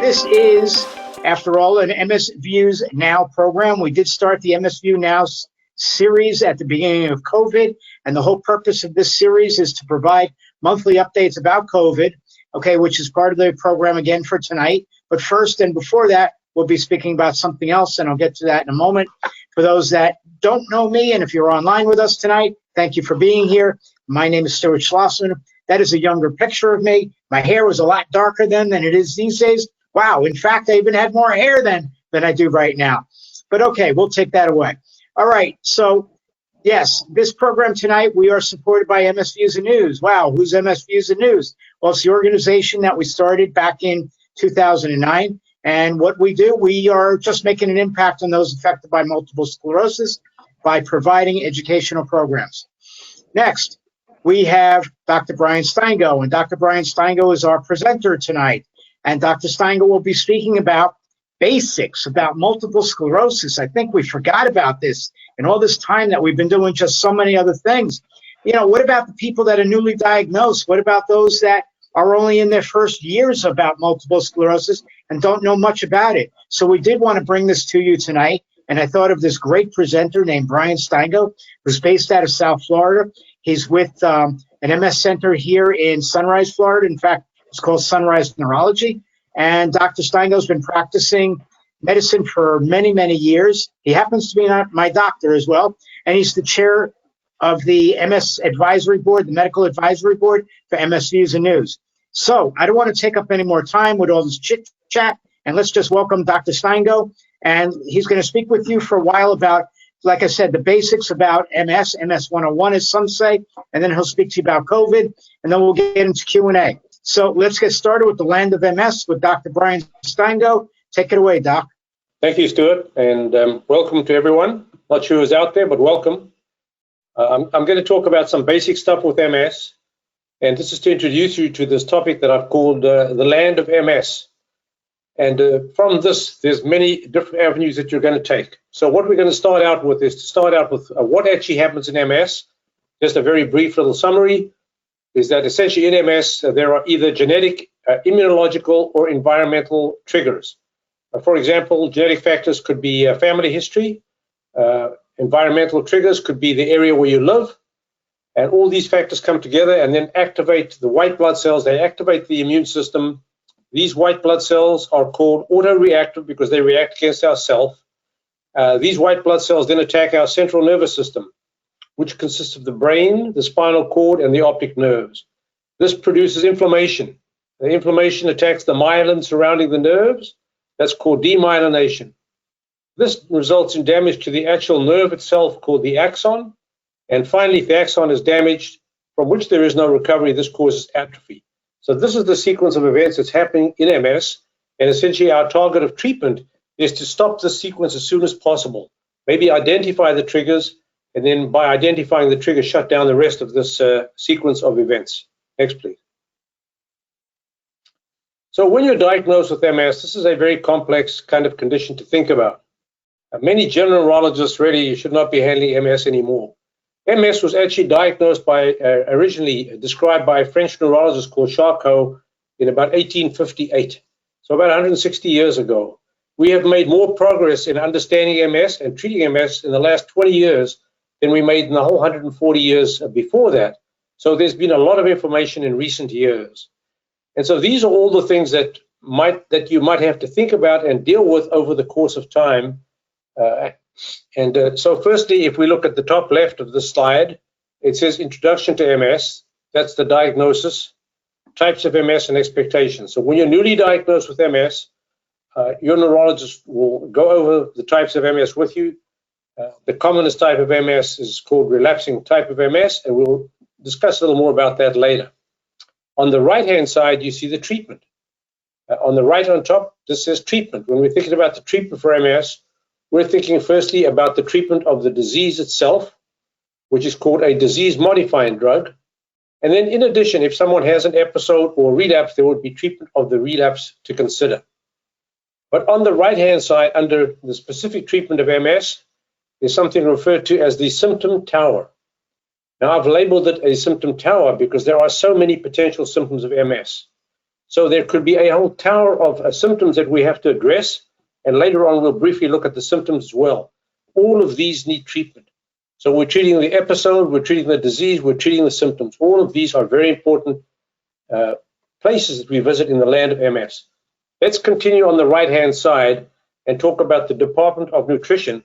This is, after all, an MS Views Now program. We did start the MS View Now series at the beginning of COVID, and the whole purpose of this series is to provide monthly updates about COVID, okay, which is part of the program again for tonight. But first and before that, we'll be speaking about something else, and I'll get to that in a moment. For those that don't know me, and if you're online with us tonight, thank you for being here. My name is Stuart Schlossman. That is a younger picture of me. My hair was a lot darker then than it is these days. Wow, in fact, I even had more hair then than I do right now. But okay, we'll take that away. All right, so yes, this program tonight, we are supported by MS Views and News. Wow, who's MS Views and News? Well, it's the organization that we started back in 2009. And what we do, we are just making an impact on those affected by multiple sclerosis by providing educational programs. Next, we have Dr. Brian Steingo, and Dr. Brian Steingo is our presenter tonight. And Dr. Steingo will be speaking about basics about multiple sclerosis. I think we forgot about this in all this time that we've been doing just so many other things. You know, what about the people that are newly diagnosed? What about those that are only in their first years about multiple sclerosis and don't know much about it? So we did want to bring this to you tonight. And I thought of this great presenter named Brian Steingo, who's based out of South Florida. He's with an MS center here in Sunrise, Florida. In fact, it's called Sunrise Neurology. And Dr. Steingo's been practicing medicine for many, many years. He happens to be my doctor as well. And he's the chair of the MS Advisory Board, the Medical Advisory Board for MS Views and News. So I don't want to take up any more time with all this chit-chat. And let's just welcome Dr. Steingo. And he's going to speak with you for a while about, like I said, the basics about MS 101, as some say. And then he'll speak to you about COVID. And then we'll get into Q&A. So let's get started with the land of MS with Dr. Brian Steingo. Take it away, Doc. Thank you, Stuart, and welcome to everyone. Not sure who's out there, but welcome. I'm going to talk about some basic stuff with MS, and this is to introduce you to this topic that I've called the land of MS. And from this, there's many different avenues that you're going to take. So what we're going to start out with is to start out with what actually happens in MS. Just a very brief little summary. Is that essentially in MS, there are either genetic, immunological, or environmental triggers. For example, genetic factors could be family history. Environmental triggers could be the area where you live. And all these factors come together and then activate the white blood cells. They activate the immune system. These white blood cells are called autoreactive because they react against ourselves. These white blood cells then attack our central nervous system, which consists of the brain, the spinal cord, and the optic nerves. This produces inflammation. The inflammation attacks the myelin surrounding the nerves. That's called demyelination. This results in damage to the actual nerve itself, called the axon. And finally, if the axon is damaged, from which there is no recovery, this causes atrophy. So this is the sequence of events that's happening in MS. And essentially, our target of treatment is to stop this sequence as soon as possible. Maybe identify the triggers, and then by identifying the trigger, shut down the rest of this sequence of events. Next, please. So when you're diagnosed with MS, this is a very complex kind of condition to think about. Many general neurologists really should not be handling MS anymore. MS was actually diagnosed by, originally described by a French neurologist called Charcot in about 1858, so about 160 years ago. We have made more progress in understanding MS and treating MS in the last 20 years than we made in the whole 140 years before that. So there's been a lot of information in recent years. And so these are all the things that you might have to think about and deal with over the course of time. So firstly, if we look at the top left of the slide, it says Introduction to MS. That's the diagnosis, types of MS, and expectations. So when you're newly diagnosed with MS, your neurologist will go over the types of MS with you. The commonest type of MS is called relapsing type of MS, and we'll discuss a little more about that later. On the right-hand side, you see the treatment. On the right on top, this says treatment. When we're thinking about the treatment for MS, we're thinking firstly about the treatment of the disease itself, which is called a disease-modifying drug. And then in addition, if someone has an episode or relapse, there would be treatment of the relapse to consider. But on the right-hand side, under the specific treatment of MS, there's something referred to as the symptom tower. Now, I've labeled it a symptom tower because there are so many potential symptoms of MS. So there could be a whole tower of symptoms that we have to address, and later on we'll briefly look at the symptoms as well. All of these need treatment. So we're treating the episode, we're treating the disease, we're treating the symptoms. All of these are very important places that we visit in the land of MS. Let's continue on the right-hand side and talk about the Department of Nutrition.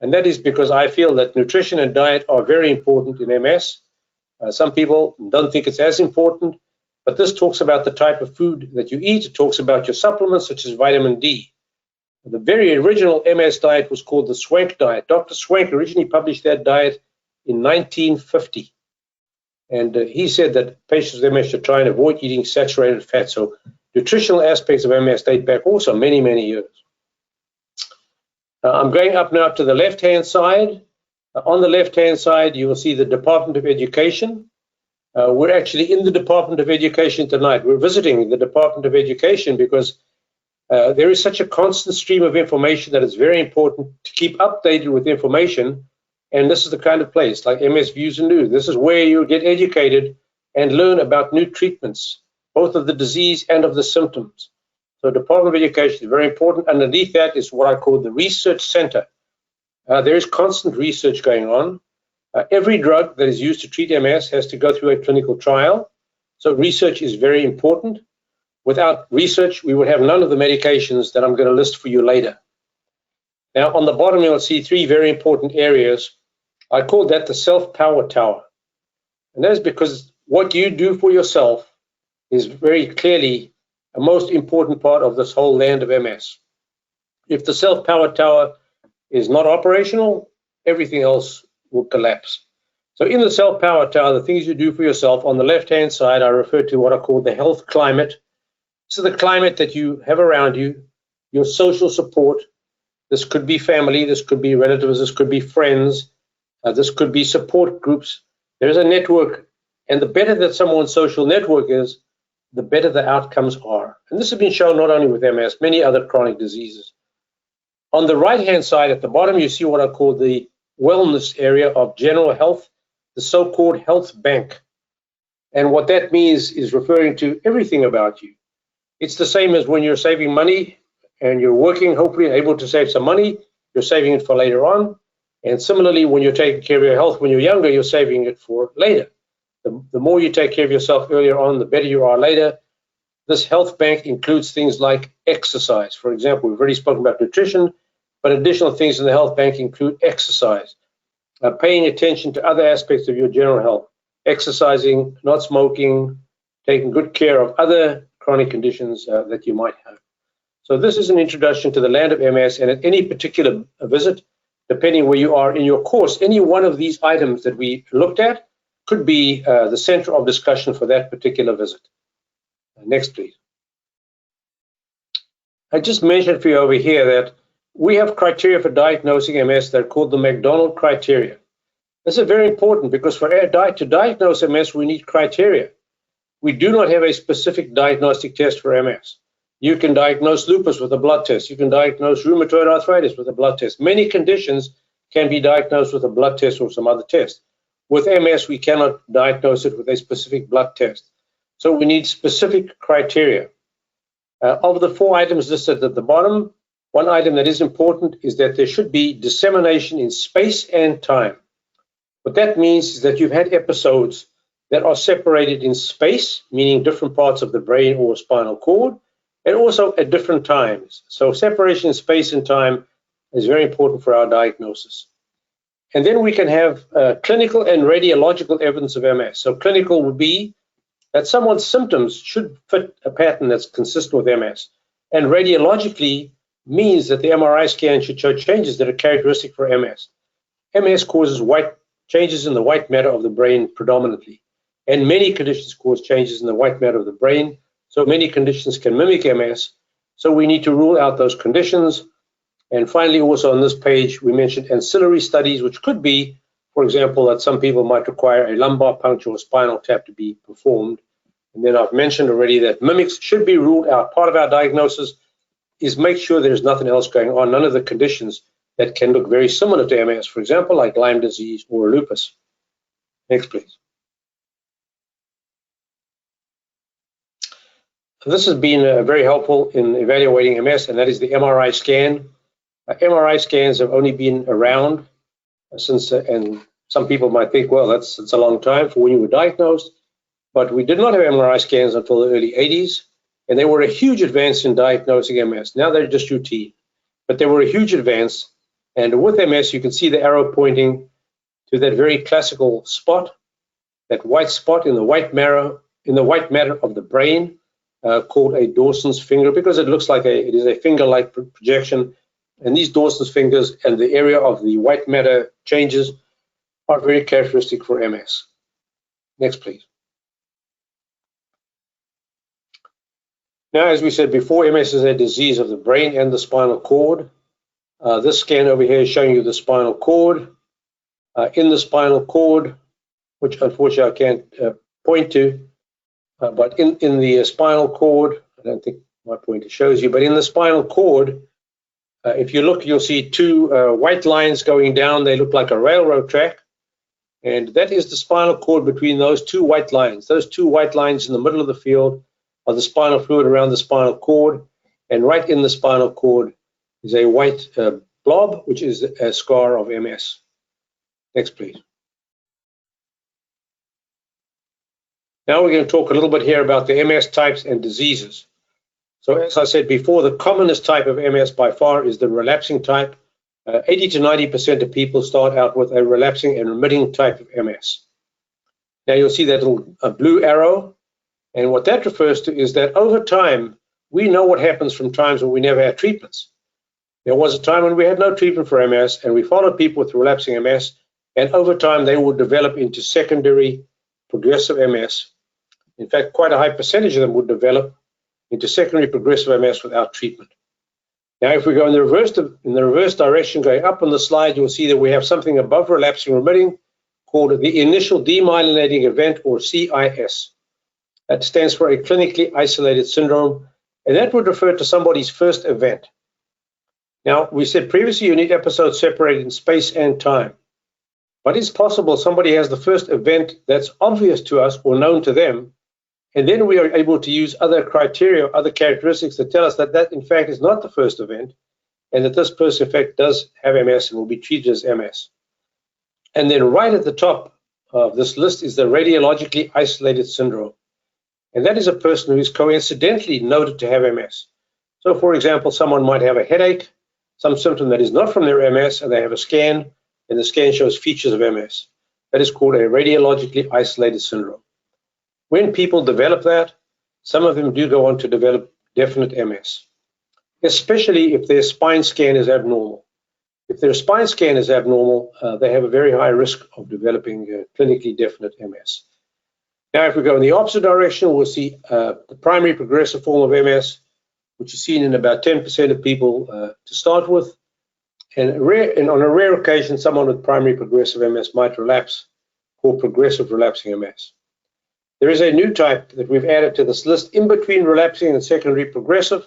And that is because I feel that nutrition and diet are very important in MS. Some people don't think it's as important, but this talks about the type of food that you eat. It talks about your supplements, such as vitamin D. The very original MS diet was called the Swank diet. Dr. Swank originally published that diet in 1950. And he said that patients with MS should try and avoid eating saturated fat. So nutritional aspects of MS date back also many, many years. I'm going up now to the left-hand side. On the left-hand side, you will see the Department of Education. We're actually in the Department of Education tonight. We're visiting the Department of Education because there is such a constant stream of information that it's very important to keep updated with information. And this is the kind of place like MS Views and News. This is where you get educated and learn about new treatments, both of the disease and of the symptoms. So Department of Education is very important. Underneath that is what I call the Research Center. There is constant research going on. Every drug that is used to treat MS has to go through a clinical trial. So research is very important. Without research, we would have none of the medications that I'm going to list for you later. Now, on the bottom, you'll see three very important areas. I call that the self-power tower. And that is because what you do for yourself is very clearly a most important part of this whole land of MS. If the self-power tower is not operational, everything else will collapse. So in the self-power tower, the things you do for yourself, on the left-hand side, I refer to what I call the health climate. So the climate that you have around you, your social support. This could be family, this could be relatives, this could be friends, this could be support groups. There's a network, and the better that someone's social network is, the better the outcomes are. And this has been shown not only with MS, many other chronic diseases. On the right-hand side at the bottom, you see what I call the wellness area of general health, the so-called health bank. And what that means is referring to everything about you. It's the same as when you're saving money and you're working, hopefully able to save some money, you're saving it for later on. And similarly, when you're taking care of your health when you're younger, you're saving it for later. The more you take care of yourself earlier on, the better you are later. This health bank includes things like exercise. For example, we've already spoken about nutrition, but additional things in the health bank include exercise, paying attention to other aspects of your general health, exercising, not smoking, taking good care of other chronic conditions that you might have. So this is an introduction to the land of MS, and at any particular visit, depending where you are in your course, any one of these items that we looked at could be the center of discussion for that particular visit. Next, please. I just mentioned for you over here that we have criteria for diagnosing MS that are called the McDonald Criteria. This is very important because for to diagnose MS, we need criteria. We do not have a specific diagnostic test for MS. You can diagnose lupus with a blood test. You can diagnose rheumatoid arthritis with a blood test. Many conditions can be diagnosed with a blood test or some other test. With MS, we cannot diagnose it with a specific blood test. So we need specific criteria. Of the four items listed at the bottom, one item that is important is that there should be dissemination in space and time. What that means is that you've had episodes that are separated in space, meaning different parts of the brain or spinal cord, and also at different times. So separation in space and time is very important for our diagnosis. And then we can have clinical and radiological evidence of MS. So clinical would be that someone's symptoms should fit a pattern that's consistent with MS. And radiologically means that the MRI scan should show changes that are characteristic for MS. MS causes changes in the white matter of the brain predominantly. And many conditions cause changes in the white matter of the brain. So many conditions can mimic MS. So we need to rule out those conditions. And finally, also on this page, we mentioned ancillary studies, which could be, for example, that some people might require a lumbar puncture or spinal tap to be performed. And then I've mentioned already that mimics should be ruled out. Part of our diagnosis is make sure there's nothing else going on, none of the conditions that can look very similar to MS, for example, like Lyme disease or lupus. Next, please. This has been very helpful in evaluating MS, and that is the MRI scan. MRI scans have only been around since, and some people might think, well, that's a long time for when you were diagnosed, but we did not have MRI scans until the early 80s, and they were a huge advance in diagnosing MS. Now they're just routine, but they were a huge advance, and with MS, you can see the arrow pointing to that very classical spot, that white spot in the white matter of the brain, called a Dawson's finger, because it looks like it is a finger-like projection. And these Dawson's fingers and the area of the white matter changes are very characteristic for MS. Next, please. Now, as we said before, MS is a disease of the brain and the spinal cord. This scan over here is showing you the spinal cord. In the spinal cord, which unfortunately I can't point to, but in the spinal cord, I don't think my pointer shows you, but in the spinal cord, if you look, you'll see two white lines going down. They look like a railroad track. And that is the spinal cord between those two white lines. Those two white lines in the middle of the field are the spinal fluid around the spinal cord. And right in the spinal cord is a white blob, which is a scar of MS. Next, please. Now we're going to talk a little bit here about the MS types and diseases. So as I said before, the commonest type of MS by far is the relapsing type. 80 to 90% of people start out with a relapsing and remitting type of MS. Now you'll see that little blue arrow, and what that refers to is that over time, we know what happens from times when we never had treatments. There was a time when we had no treatment for MS, and we followed people with relapsing MS, and over time they would develop into secondary progressive MS. In fact, quite a high percentage of them would develop into secondary progressive MS without treatment. Now, if we go in the reverse direction, going up on the slide, you'll see that we have something above relapsing remitting called the initial demyelinating event, or CIS. That stands for a clinically isolated syndrome, and that would refer to somebody's first event. Now, we said previously you need episodes separated in space and time. But it's possible somebody has the first event that's obvious to us or known to them, and then we are able to use other criteria, other characteristics that tell us that that in fact is not the first event, and that this person in fact does have MS and will be treated as MS. And then right at the top of this list is the radiologically isolated syndrome. And that is a person who is coincidentally noted to have MS. So for example, someone might have a headache, some symptom that is not from their MS, and they have a scan, and the scan shows features of MS. That is called a radiologically isolated syndrome. When people develop that, some of them do go on to develop definite MS, especially if their spine scan is abnormal. If their spine scan is abnormal, they have a very high risk of developing clinically definite MS. Now, if we go in the opposite direction, we'll see the primary progressive form of MS, which is seen in about 10% of people to start with. And on a rare occasion, someone with primary progressive MS might relapse, called progressive relapsing MS. There is a new type that we've added to this list. In between relapsing and secondary progressive,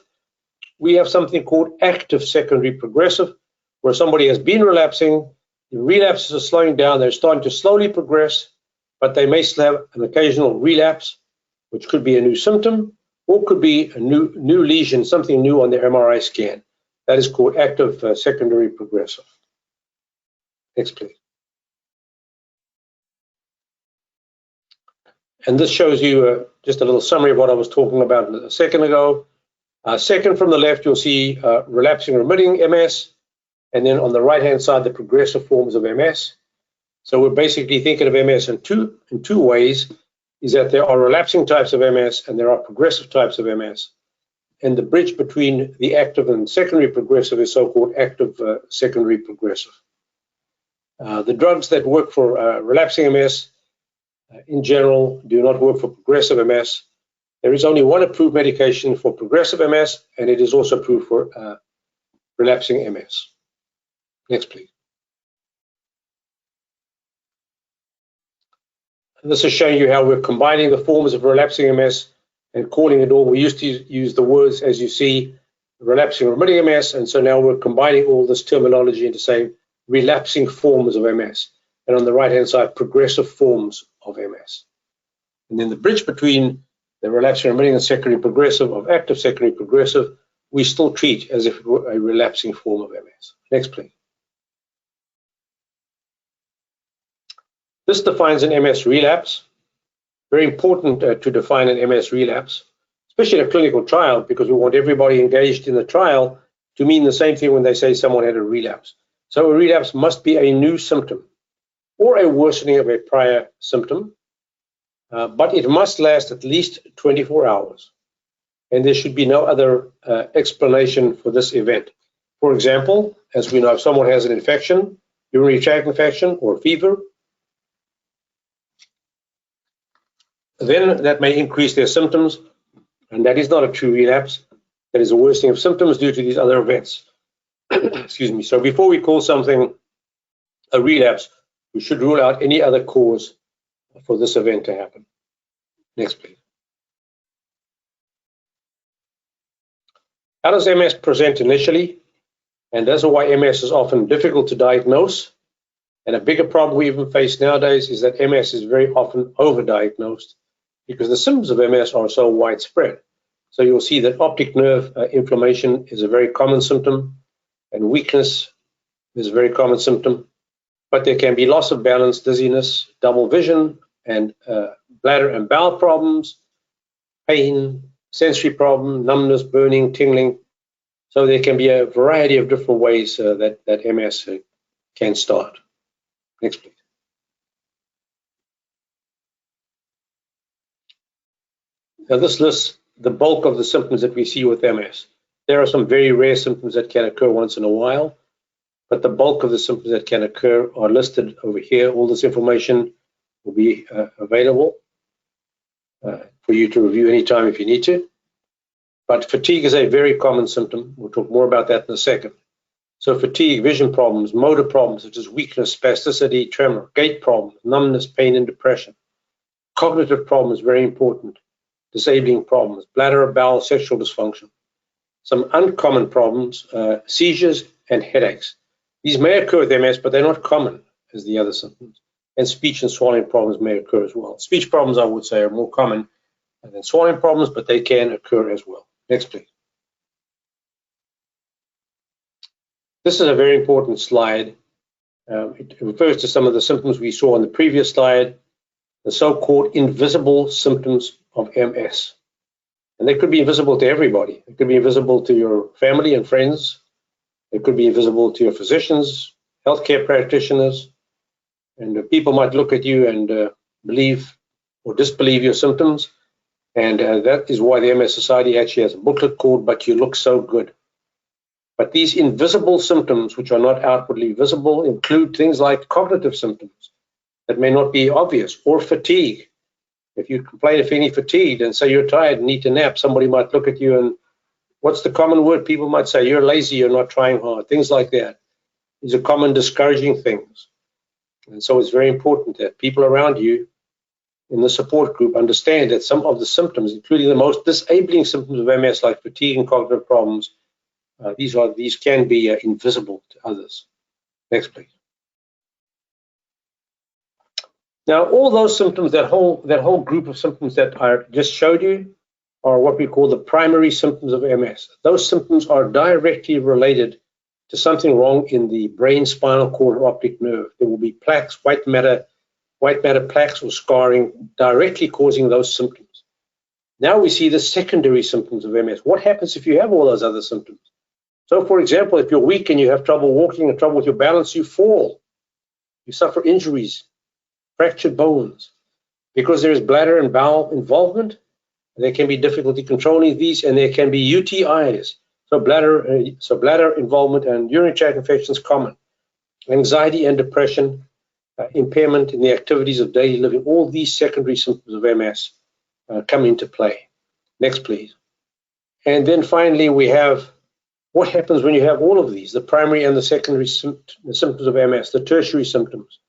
we have something called active secondary progressive, where somebody has been relapsing, the relapses are slowing down, they're starting to slowly progress, but they may still have an occasional relapse, which could be a new symptom, or could be a new lesion, something new on their MRI scan. That is called active secondary progressive. Next, please. And this shows you just a little summary of what I was talking about a second ago. Second from the left, you'll see relapsing remitting MS, and then on the right-hand side, the progressive forms of MS. So we're basically thinking of MS in two ways, is that there are relapsing types of MS and there are progressive types of MS. And the bridge between the active and secondary progressive is so-called active secondary progressive. The drugs that work for relapsing MS in general do not work for progressive MS. There is only one approved medication for progressive MS, and it is also approved for relapsing MS. Next, please. And this is showing you how we're combining the forms of relapsing MS and calling it all. We used to use the words, as you see, relapsing remitting MS, and so now we're combining all this terminology into saying relapsing forms of MS. And on the right-hand side, progressive forms of MS. And then the bridge between the relapsing remitting and secondary progressive of active secondary progressive, we still treat as if it were a relapsing form of MS. Next, please. This defines an MS relapse. Very important to define an MS relapse, especially in a clinical trial, because we want everybody engaged in the trial to mean the same thing when they say someone had a relapse. So a relapse must be a new symptom or a worsening of a prior symptom, but it must last at least 24 hours. And there should be no other explanation for this event. For example, as we know, if someone has an infection, urinary tract infection or fever, then that may increase their symptoms, and that is not a true relapse. That is a worsening of symptoms due to these other events. Excuse me. So before we call something a relapse, we should rule out any other cause for this event to happen. Next, please. How does MS present initially? And that's why MS is often difficult to diagnose. And a bigger problem we even face nowadays is that MS is very often overdiagnosed because the symptoms of MS are so widespread. So you'll see that optic nerve inflammation is a very common symptom, and weakness is a very common symptom. But there can be loss of balance, dizziness, double vision, and bladder and bowel problems, pain, sensory problem, numbness, burning, tingling. So there can be a variety of different ways that MS can start. Next, please. Now this lists the bulk of the symptoms that we see with MS. There are some very rare symptoms that can occur once in a while, but the bulk of the symptoms that can occur are listed over here. All this information will be available for you to review anytime if you need to. But fatigue is a very common symptom. We'll talk more about that in a second. So fatigue, vision problems, motor problems such as weakness, spasticity, tremor, gait problems, numbness, pain, and depression. Cognitive problems, very important. Disabling problems, bladder, bowel, sexual dysfunction. Some uncommon problems, seizures and headaches. These may occur with MS, but they're not common as the other symptoms. And speech and swallowing problems may occur as well. Speech problems, I would say, are more common than swallowing problems, but they can occur as well. Next, please. This is a very important slide. It refers to some of the symptoms we saw on the previous slide, the so-called invisible symptoms of MS. And they could be invisible to everybody. It could be invisible to your family and friends. It could be invisible to your physicians, healthcare practitioners, and people might look at you and believe or disbelieve your symptoms. And that is why the MS Society actually has a booklet called But You Look So Good. But these invisible symptoms, which are not outwardly visible, include things like cognitive symptoms that may not be obvious, or fatigue. If you complain of feeling fatigued and say you're tired and need to nap, somebody might look at you and what's the common word people might say? You're lazy, you're not trying hard, things like that. These are common discouraging things. And so it's very important that people around you in the support group understand that some of the symptoms, including the most disabling symptoms of MS like fatigue and cognitive problems, these can be invisible to others. Next, please. Now, all those symptoms, that whole group of symptoms that I just showed you, are what we call the primary symptoms of MS. Those symptoms are directly related to something wrong in the brain spinal cord or optic nerve. There will be plaques, white matter plaques or scarring directly causing those symptoms. Now we see the secondary symptoms of MS. What happens if you have all those other symptoms? So, for example, if you're weak and you have trouble walking and trouble with your balance, you fall. You suffer injuries, fractured bones. Because there is bladder and bowel involvement, there can be difficulty controlling these, and there can be UTIs. So bladder involvement and urinary tract infections common. Anxiety and depression, impairment in the activities of daily living. All these secondary symptoms of MS come into play. Next, please. And then finally, we have what happens when you have all of these, the primary and the secondary symptoms of MS, the tertiary symptoms.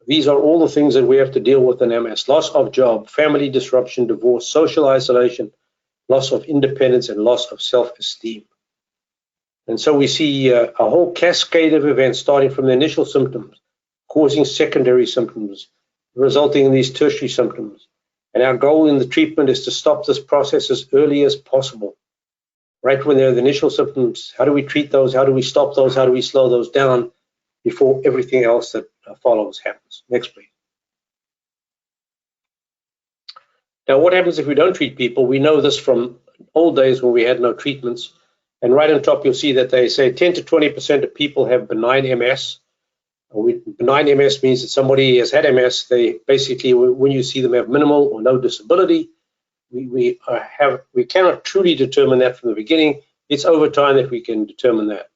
These are all the things that we have to deal with in MS. Loss of job, family disruption, divorce, social isolation, loss of independence, and loss of self-esteem. And so we see a whole cascade of events starting from the initial symptoms, causing secondary symptoms, resulting in these tertiary symptoms. And our goal in the treatment is to stop this process as early as possible. Right when there are the initial symptoms, how do we treat those? How do we stop those? How do we slow those down before everything else that follows happens? Next, please. Now, what happens if we don't treat people? We know this from old days when we had no treatments. And right on top, you'll see that they say 10 to 20% of people have benign MS. Benign MS means that somebody has had MS. They basically, when you see them, have minimal or no disability. We cannot truly determine that from the beginning. It's over time that we can determine that.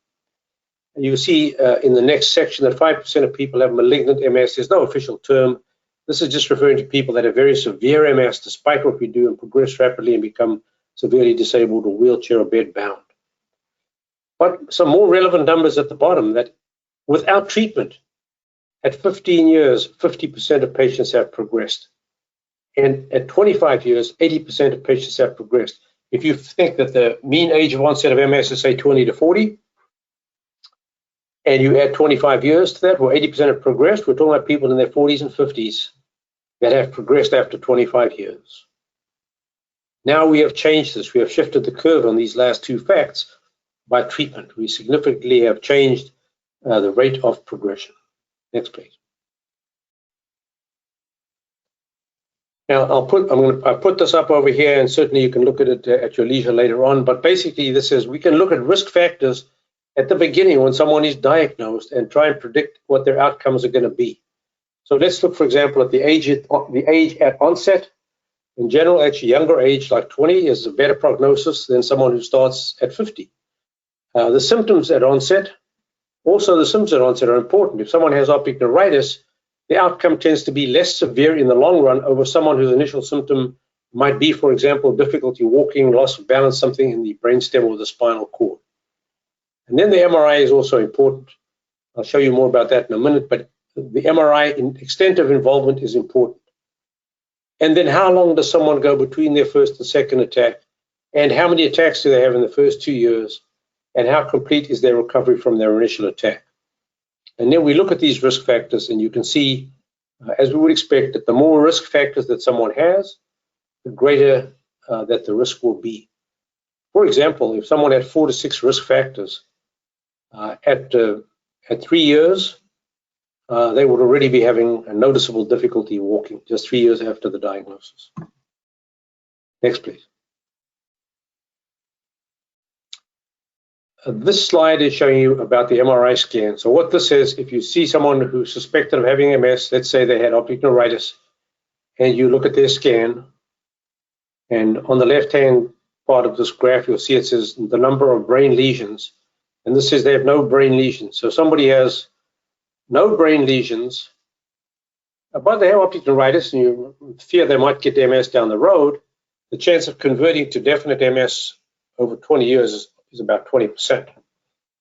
And you see in the next section that 5% of people have malignant MS. There's no official term. This is just referring to people that have very severe MS, despite what we do, and progress rapidly and become severely disabled or wheelchair or bed bound. But some more relevant numbers at the bottom, that without treatment, at 15 years, 50% of patients have progressed. And at 25 years, 80% of patients have progressed. If you think that the mean age of onset of MS is, say, 20 to 40, and you add 25 years to that, where 80% have progressed, we're talking about people in their 40s and 50s that have progressed after 25 years. Now we have changed this. We have shifted the curve on these last two facts by treatment. We significantly have changed the rate of progression. Next, please. Now, I put this up over here, and certainly you can look at it at your leisure later on. But basically, this is we can look at risk factors at the beginning when someone is diagnosed and try and predict what their outcomes are going to be. So let's look, for example, at the age at onset. In general, actually, younger age, like 20, is a better prognosis than someone who starts at 50. The symptoms at onset, also the symptoms at onset are important. If someone has optic neuritis, the outcome tends to be less severe in the long run over someone whose initial symptom might be, for example, difficulty walking, loss of balance, something in the brainstem or the spinal cord. And then the MRI is also important. I'll show you more about that in a minute, but the MRI extent of involvement is important. And then how long does someone go between their first and second attack? And how many attacks do they have in the first 2 years? And how complete is their recovery from their initial attack? And then we look at these risk factors, and you can see, as we would expect, that the more risk factors that someone has, the greater that the risk will be. For example, if someone had 4 to 6 risk factors at 3 years, they would already be having a noticeable difficulty walking just 3 years after the diagnosis. Next, please. This slide is showing you about the MRI scan. So what this is, if you see someone who's suspected of having MS, let's say they had optic neuritis, and you look at their scan, and on the left-hand part of this graph, you'll see it says the number of brain lesions, and this says they have no brain lesions. So somebody has no brain lesions, but they have optic neuritis, and you fear they might get MS down the road. The chance of converting to definite MS over 20 years is about 20%.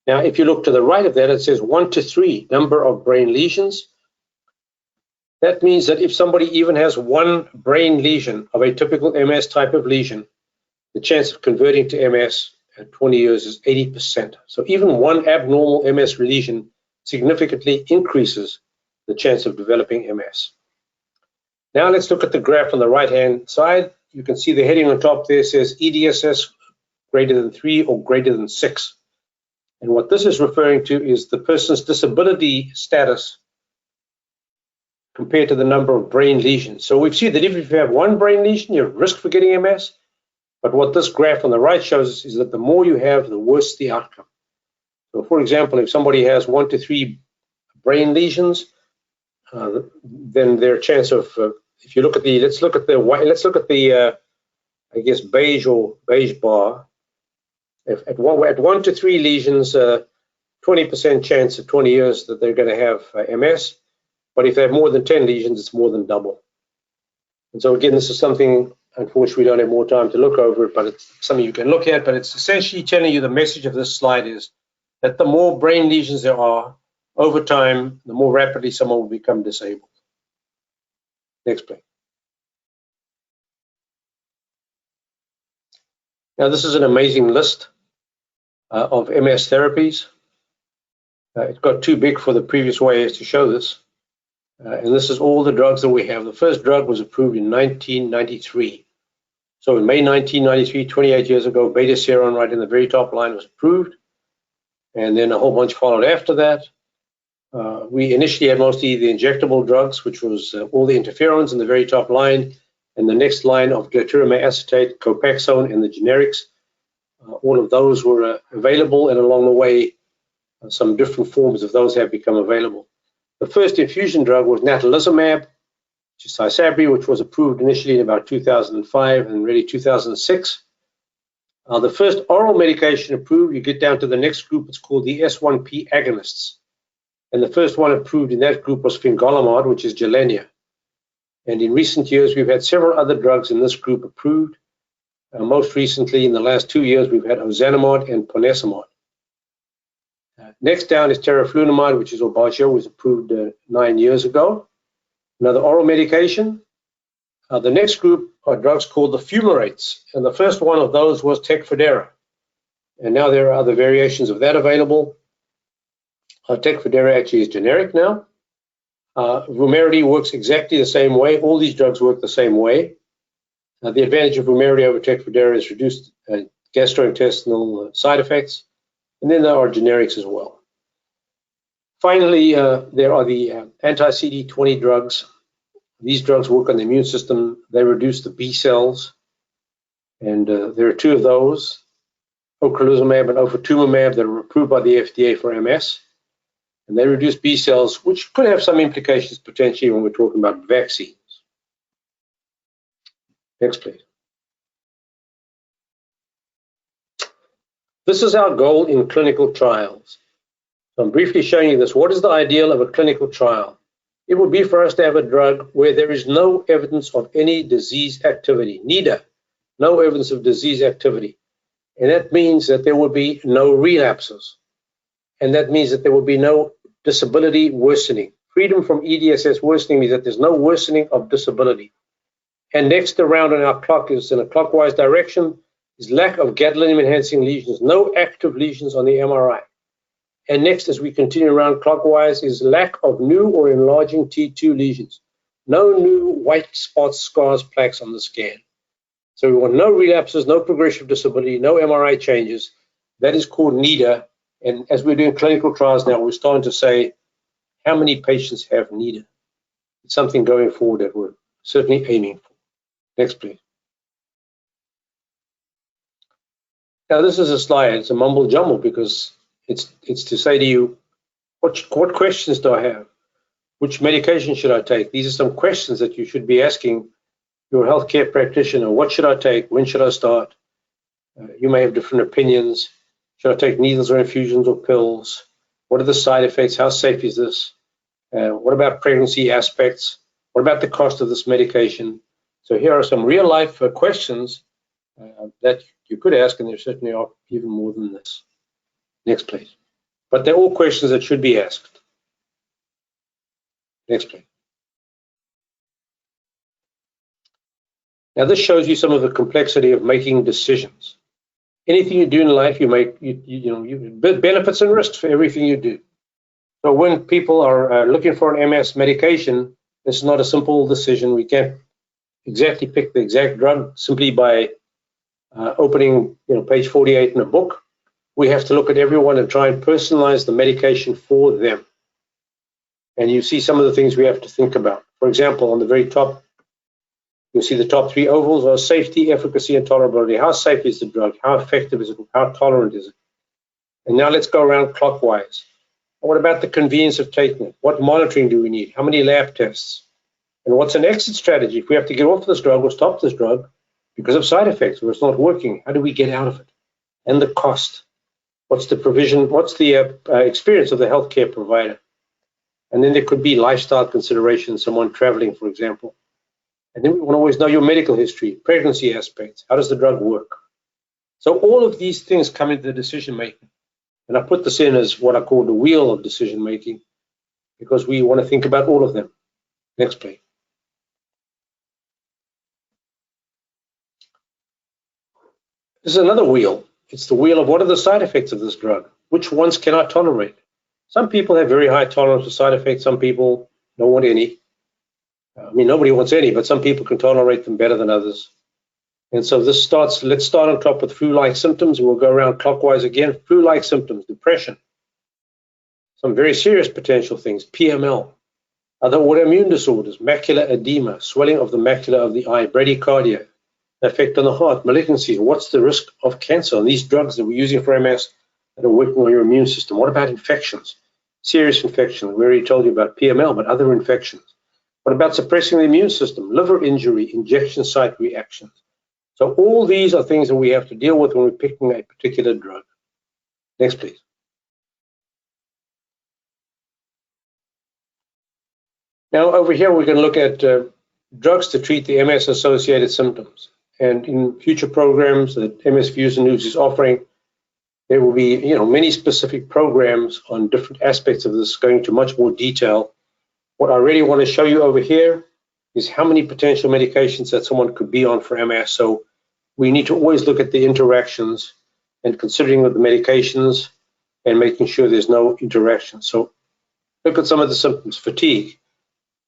Now, if you look to the right of that, it says 1 to 3 number of brain lesions. That means that if somebody even has one brain lesion of a typical MS type of lesion, the chance of converting to MS at 20 years is 80%. So even one abnormal MS lesion significantly increases the chance of developing MS. Now let's look at the graph on the right-hand side. You can see the heading on top there says EDSS greater than 3 or greater than 6. And what this is referring to is the person's disability status compared to the number of brain lesions. So we've seen that if you have one brain lesion, you're at risk for getting MS. But what this graph on the right shows us is that the more you have, the worse the outcome. So for example, if somebody has 1 to 3 brain lesions, then their chance of, if you look at the, let's look at the I guess beige bar. If at 1 to 3 lesions, 20% chance of 20 years that they're going to have MS. But if they have more than 10 lesions, it's more than double. And so again, this is something, unfortunately, we don't have more time to look over it, but it's something you can look at. But it's essentially telling you the message of this slide is that the more brain lesions there are, over time, the more rapidly someone will become disabled. Next, please. Now, this is an amazing list of MS therapies. It got too big for the previous way to show this. And this is all the drugs that we have. The first drug was approved in 1993. So in May 1993, 28 years ago, beta-seron right in the very top line was approved. And then a whole bunch followed after that. We initially had mostly the injectable drugs, which was all the interferons in the very top line, and the next line of glatiramer acetate, Copaxone, and the generics. All of those were available, and along the way, some different forms of those have become available. The first infusion drug was natalizumab, which is Tysabri, which was approved initially in about 2005 and really 2006. The first oral medication approved, you get down to the next group, it's called the S1P agonists. And the first one approved in that group was fingolimod, which is Gilenya. And in recent years, we've had several other drugs in this group approved. Most recently, in the last 2 years, we've had ozanimod and ponesimod. Next down is teriflunomide, which is Aubagio, was approved 9 years ago. Another oral medication. The next group are drugs called the fumarates, and the first one of those was Tecfidera. And now there are other variations of that available. Tecfidera actually is generic now. Vumerity works exactly the same way. All these drugs work the same way. The advantage of Vumerity over Tecfidera is reduced gastrointestinal side effects. And then there are generics as well. Finally, there are the anti-CD20 drugs. These drugs work on the immune system. They reduce the B cells. And there are two of those, ocrelizumab and ofatumumab, that are approved by the FDA for MS. And they reduce B cells, which could have some implications potentially when we're talking about vaccines. Next, please. This is our goal in clinical trials. So I'm briefly showing you this. What is the ideal of a clinical trial? It would be for us to have a drug where there is no evidence of any disease activity, neither, no evidence of disease activity. And that means that there will be no relapses. And that means that there will be no disability worsening. Freedom from EDSS worsening means that there's no worsening of disability. And next around on our clock is in a clockwise direction is lack of gadolinium-enhancing lesions, no active lesions on the MRI. And next, as we continue around clockwise, is lack of new or enlarging T2 lesions, no new white spots, scars, plaques on the scan. So we want no relapses, no progression of disability, no MRI changes. That is called NEDA. And as we're doing clinical trials now, we're starting to say how many patients have NEDA. It's something going forward that we're certainly aiming for. Next, please. Now, this is a slide. It's a mumble jumble because it's to say to you, what questions do I have? Which medication should I take? These are some questions that you should be asking your healthcare practitioner. What should I take? When should I start? You may have different opinions. Should I take needles or infusions or pills? What are the side effects? How safe is this? What about pregnancy aspects? What about the cost of this medication? So here are some real-life questions that you could ask, and there certainly are even more than this. Next, please. But they're all questions that should be asked. Next, please. Now, this shows you some of the complexity of making decisions. Anything you do in life, you make benefits and risks for everything you do. So when people are looking for an MS medication, it's not a simple decision. We can't exactly pick the exact drug simply by opening page 48 in a book. We have to look at everyone and try and personalize the medication for them. And you see some of the things we have to think about. For example, on the very top, you'll see the top three ovals are safety, efficacy, and tolerability. How safe is the drug? How effective is it? How tolerant is it? And now let's go around clockwise. What about the convenience of taking it? What monitoring do we need? How many lab tests? And what's an exit strategy? If we have to get off this drug or stop this drug because of side effects or it's not working, how do we get out of it? And the cost. What's the provision? What's the experience of the healthcare provider? And then there could be lifestyle considerations, someone traveling, for example. And then we want to always know your medical history, pregnancy aspects. How does the drug work? So all of these things come into the decision making. And I put this in as what I call the wheel of decision making because we want to think about all of them. Next, please. This is another wheel. It's the wheel of what are the side effects of this drug? Which ones can I tolerate? Some people have very high tolerance to side effects. Some people don't want any. I mean, nobody wants any, but some people can tolerate them better than others. And so let's start on top with flu-like symptoms, and we'll go around clockwise again. Flu-like symptoms, depression, some very serious potential things, PML, other autoimmune disorders, macular edema, swelling of the macula of the eye, bradycardia, effect on the heart, malignancy. What's the risk of cancer? And these drugs that we're using for MS that are working on your immune system. What about infections? Serious infections. We already told you about PML, but other infections. What about suppressing the immune system? Liver injury, injection site reactions. So all these are things that we have to deal with when we're picking a particular drug. Next, please. Now, over here, we're going to look at drugs to treat the MS-associated symptoms. And in future programs that MS Views and News is offering, there will be, many specific programs on different aspects of this, going into much more detail. What I really want to show you over here is how many potential medications that someone could be on for MS. So we need to always look at the interactions and considering of the medications and making sure there's no interaction. So look at some of the symptoms. Fatigue.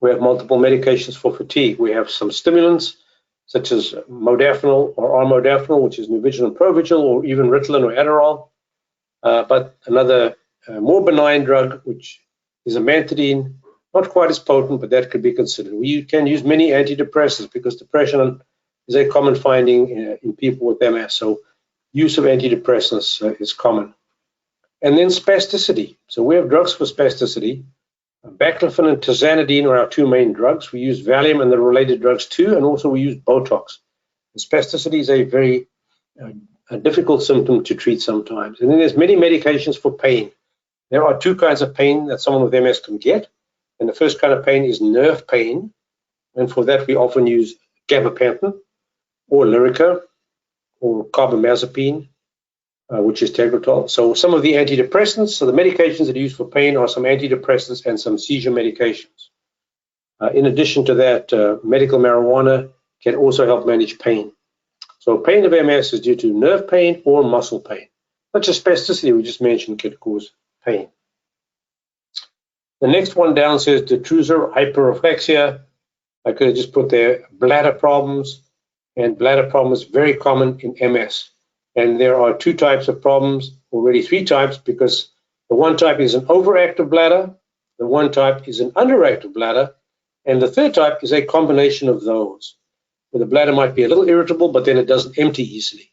We have multiple medications for fatigue. We have some stimulants, such as modafinil or armodafinil, which is Nuvigil and Provigil, or even Ritalin or Adderall. But another more benign drug, which is amantadine, not quite as potent, but that could be considered. We can use many antidepressants because depression is a common finding in people with MS. So use of antidepressants is common. And then spasticity. So we have drugs for spasticity. Baclofen and tizanidine are our two main drugs. We use Valium and the related drugs too, and also we use Botox. And spasticity is a very difficult symptom to treat sometimes. And then there's many medications for pain. There are two kinds of pain that someone with MS can get. And the first kind of pain is nerve pain. And for that, we often use gabapentin or Lyrica or carbamazepine, which is Tegretol. So some of the antidepressants, so the medications that are used for pain are some antidepressants and some seizure medications. In addition to that, medical marijuana can also help manage pain. So pain of MS is due to nerve pain or muscle pain. Such as spasticity we just mentioned can cause pain. The next one down says detrusor hyperreflexia. I could have just put there bladder problems, and bladder problems very common in MS. And there are two types of problems, already three types, because the one type is an overactive bladder, the one type is an underactive bladder, and the third type is a combination of those, where the bladder might be a little irritable, but then it doesn't empty easily.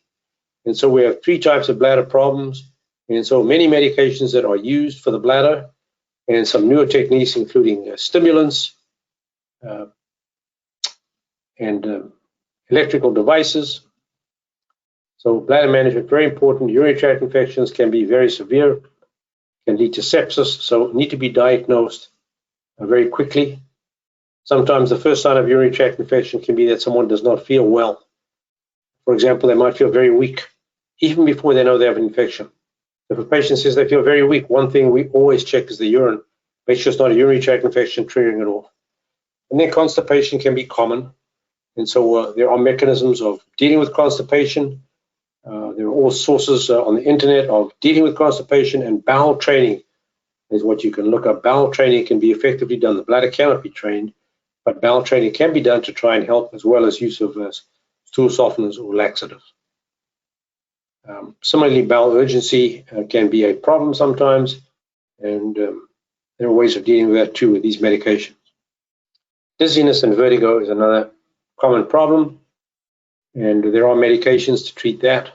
And so we have three types of bladder problems, and so many medications that are used for the bladder, and some newer techniques, including stimulants and electrical devices. So bladder management, very important. Urinary tract infections can be very severe, can lead to sepsis, so need to be diagnosed very quickly. Sometimes the first sign of urinary tract infection can be that someone does not feel well. For example, they might feel very weak, even before they know they have an infection. If a patient says they feel very weak, one thing we always check is the urine. Make sure it's not a urinary tract infection triggering it off. And then constipation can be common. And so there are mechanisms of dealing with constipation. There are all sources on the internet of dealing with constipation, and bowel training is what you can look up. Bowel training can be effectively done. The bladder cannot be trained, but bowel training can be done to try and help, as well as use of stool softeners or laxatives. Similarly, bowel urgency can be a problem sometimes, and there are ways of dealing with that too with these medications. Dizziness and vertigo is another common problem, and there are medications to treat that.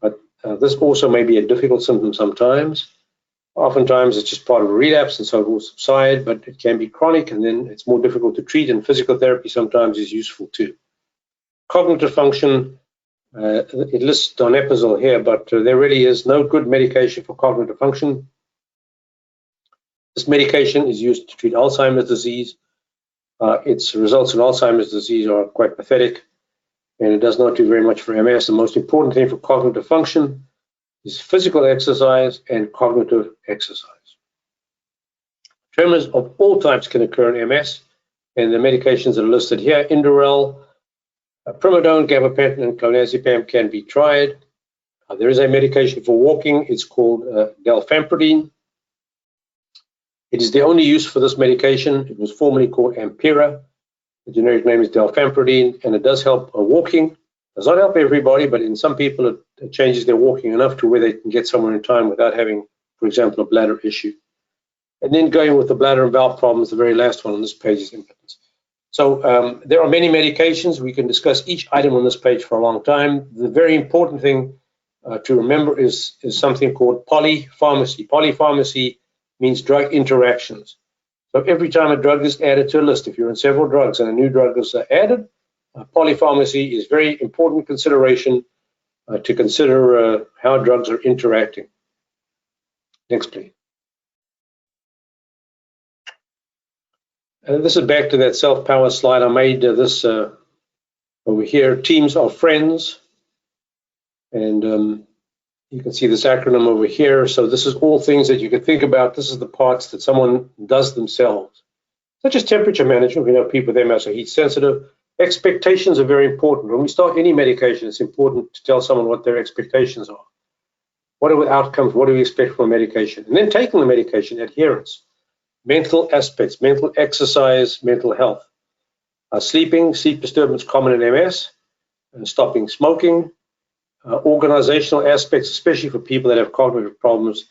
But this also may be a difficult symptom sometimes. Oftentimes it's just part of a relapse, and so it will subside, but it can be chronic, and then it's more difficult to treat, and physical therapy sometimes is useful too. Cognitive function, it lists donepezil here, but there really is no good medication for cognitive function. This medication is used to treat Alzheimer's disease. Its results in Alzheimer's disease are quite pathetic, and it does not do very much for MS. The most important thing for cognitive function is physical exercise and cognitive exercise. Tremors of all types can occur in MS, and the medications that are listed here, Indorel, primidone, gabapentin, and clonazepam can be tried. There is a medication for walking. It's called dalfampridine. It is the only use for this medication. It was formerly called Ampera. The generic name is dalfampridine, and it does help walking. It does not help everybody, but in some people it changes their walking enough to where they can get somewhere in time without having, for example, a bladder issue. And then going with the bladder and valve problems, the very last one on this page is impotence. So there are many medications. We can discuss each item on this page for a long time. The very important thing to remember is something called polypharmacy. Polypharmacy means drug interactions. So every time a drug is added to a list, if you're in several drugs and a new drug is added, polypharmacy is very important consideration to consider how drugs are interacting. Next, please. And this is back to that self-power slide. I made this over here, teams of friends. And you can see this acronym over here. So this is all things that you can think about. This is the parts that someone does themselves, such as temperature management. We know people with MS are heat sensitive. Expectations are very important. When we start any medication, it's important to tell someone what their expectations are. What are the outcomes? What do we expect from a medication? And then taking the medication, adherence, mental aspects, mental exercise, mental health, sleeping, sleep disturbance common in MS, and stopping smoking, organizational aspects, especially for people that have cognitive problems,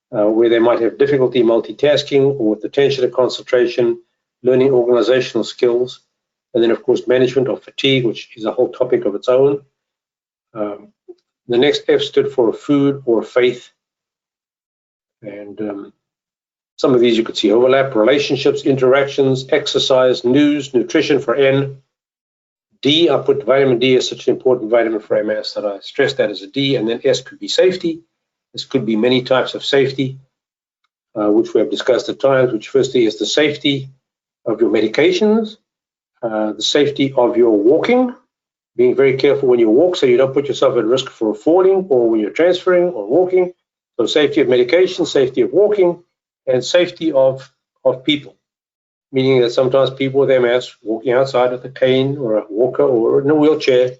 where they might have difficulty multitasking or with attention and concentration, learning organizational skills, and then, of course, management of fatigue, which is a whole topic of its own. The next F stood for food or faith. And some of these you could see overlap: relationships, interactions, exercise, news, nutrition for N. D, I put vitamin D as such an important vitamin for MS that I stressed that as a D. And then S could be safety. This could be many types of safety, which we have discussed at times, which firstly is the safety of your medications, the safety of your walking, being very careful when you walk so you don't put yourself at risk for falling or when you're transferring or walking. So safety of medication, safety of walking, and safety of people. Meaning that sometimes people with MS walking outside with a cane or a walker or in a wheelchair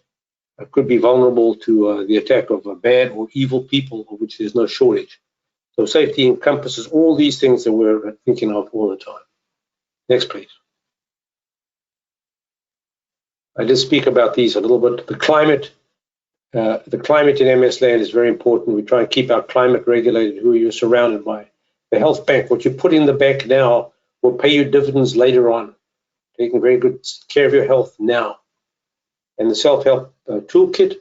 could be vulnerable to the attack of bad or evil people, of which there's no shortage. So safety encompasses all these things that we're thinking of all the time. Next, please. I did speak about these a little bit. The climate in MS land is very important. We try and keep our climate regulated, who you're surrounded by. The health bank, what you put in the bank now, will pay you dividends later on. Taking very good care of your health now. And the self-help toolkit,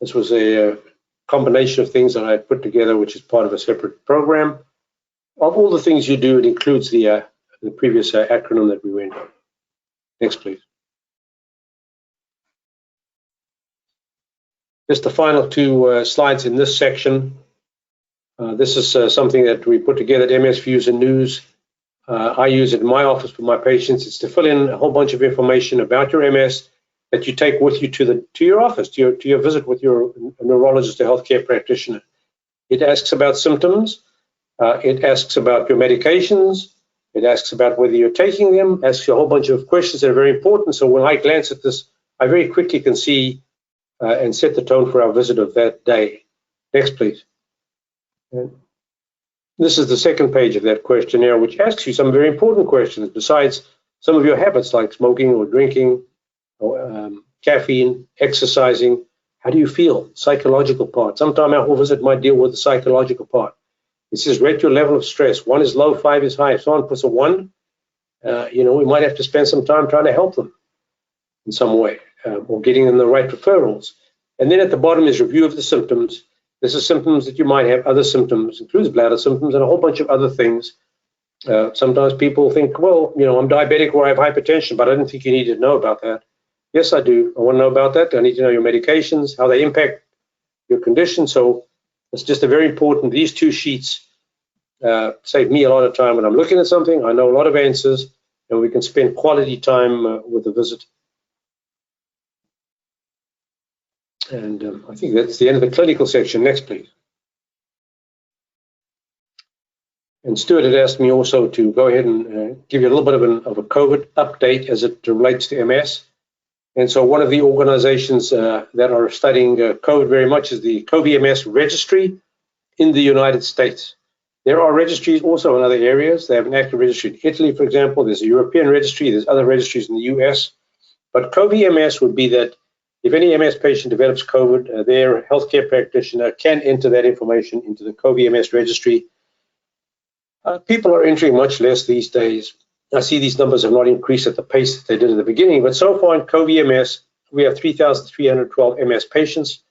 this was a combination of things that I put together, which is part of a separate program. Of all the things you do, it includes the previous acronym that we went on. Next, please. Just the final two slides in this section. This is something that we put together at MS Views and News. I use it in my office for my patients. It's to fill in a whole bunch of information about your MS that you take with you to your office, to your visit with your neurologist or healthcare practitioner. It asks about symptoms. It asks about your medications. It asks about whether you're taking them. Asks you a whole bunch of questions that are very important. So when I glance at this, I very quickly can see and set the tone for our visit of that day. Next, please. And this is the second page of that questionnaire, which asks you some very important questions besides some of your habits like smoking or drinking, or caffeine, exercising. How do you feel? Psychological part. Sometime our whole visit might deal with the psychological part. It says rate your level of stress. 1 is low, 5 is high. If someone puts a 1, we might have to spend some time trying to help them in some way, or getting them the right referrals. And then at the bottom is review of the symptoms. This is symptoms that you might have, other symptoms, includes bladder symptoms and a whole bunch of other things. Sometimes people think, well, I'm diabetic or I have hypertension, but I didn't think you need to know about that. Yes, I do. I want to know about that. I need to know your medications, how they impact your condition. So it's just a very important, these two sheets save me a lot of time when I'm looking at something. I know a lot of answers, and we can spend quality time with the visit. And I think that's the end of the clinical section. Next, please. And Stuart had asked me also to go ahead and give you a little bit of a COVID update as it relates to MS. And so one of the organizations that are studying COVID very much is the COVID-MS registry in the United States. There are registries also in other areas. They have an active registry in Italy, for example. There's a European registry. There's other registries in the US. But COVID-MS would be that if any MS patient develops COVID, their healthcare practitioner can enter that information into the COVID-MS registry. People are entering much less these days. I see these numbers have not increased at the pace that they did at the beginning, but so far in COVID-MS, we have 3,312 MS patients,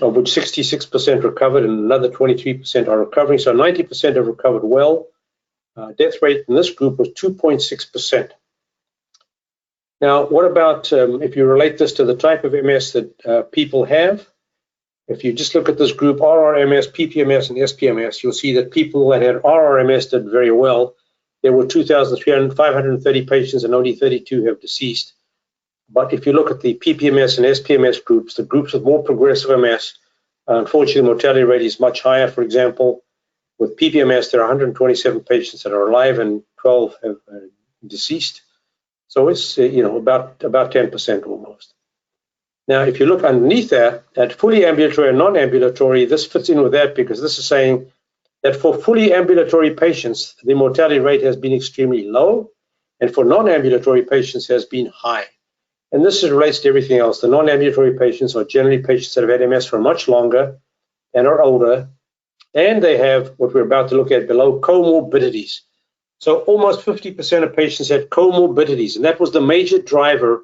of which 66% recovered and another 23% are recovering. So 90% have recovered well. Death rate in this group was 2.6%. Now, what about if you relate this to the type of MS that people have? If you just look at this group, RRMS, PPMS, and SPMS, you'll see that people that had RRMS did very well. There were 2,530 patients and only 32 have deceased. But if you look at the PPMS and SPMS groups, the groups with more progressive MS, unfortunately, the mortality rate is much higher. For example, with PPMS, there are 127 patients that are alive and 12 have deceased. So it's about 10% almost. Now, if you look underneath that, at fully ambulatory and non-ambulatory, this fits in with that because this is saying that for fully ambulatory patients, the mortality rate has been extremely low, and for non-ambulatory patients has been high. And this relates to everything else. The non-ambulatory patients are generally patients that have had MS for much longer and are older, and they have what we're about to look at below, comorbidities. So almost 50% of patients had comorbidities, and that was the major driver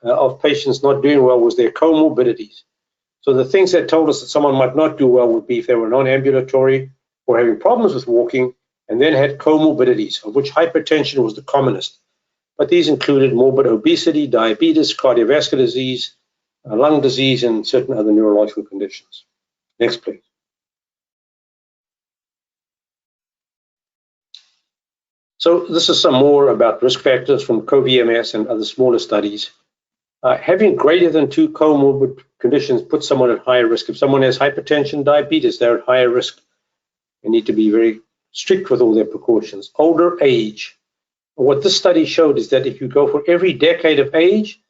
of patients not doing well was their comorbidities. So the things that told us that someone might not do well would be if they were non-ambulatory or having problems with walking and then had comorbidities, of which hypertension was the commonest. But these included morbid obesity, diabetes, cardiovascular disease, lung disease, and certain other neurological conditions. Next, please. So this is some more about risk factors from COVID-MS and other smaller studies. Having greater than 2 comorbid conditions puts someone at higher risk. If someone has hypertension, diabetes, they're at higher risk. They need to be very strict with all their precautions. Older age. What this study showed is that if you go for every decade of age,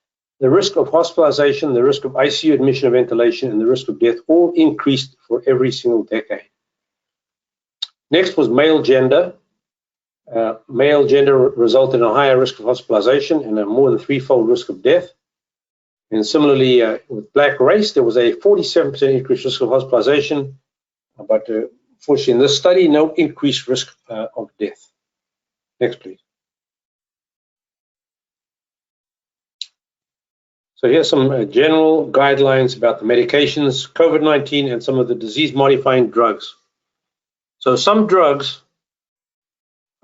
the risk of hospitalization, the risk of ICU admission or ventilation, and the risk of death all increased for every single decade. Next was male gender. Male gender resulted in a higher risk of hospitalization and a more than 3-fold risk of death. And similarly, with black race, there was a 47% increased risk of hospitalization, but fortunately in this study, no increased risk of death. Next, please. So here's some general guidelines about the medications, COVID-19, and some of the disease-modifying drugs. So some drugs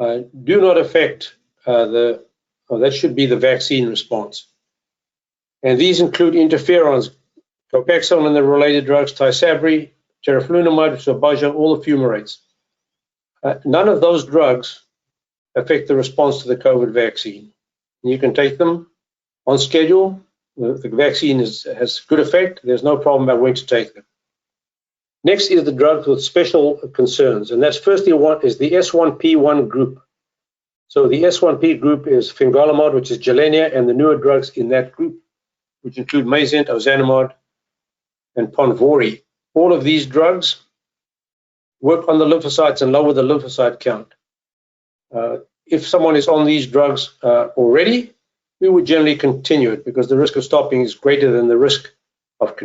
do not affect that should be the vaccine response. And these include interferons, Copaxone and the related drugs, Tysabri, teriflunomide, Sobaja, all the fumarates. None of those drugs affect the response to the COVID vaccine. You can take them on schedule. The vaccine has good effect. There's no problem about when to take them. Next is the drugs with special concerns, and that's firstly one is the S1P1 group. So the S1P group is fingolimod, which is Gilenya, and the newer drugs in that group, which include Mayzent, ozanimod, and Ponvory. All of these drugs work on the lymphocytes and lower the lymphocyte count. If someone is on these drugs already, we would generally continue it because the risk of stopping is greater than the risk of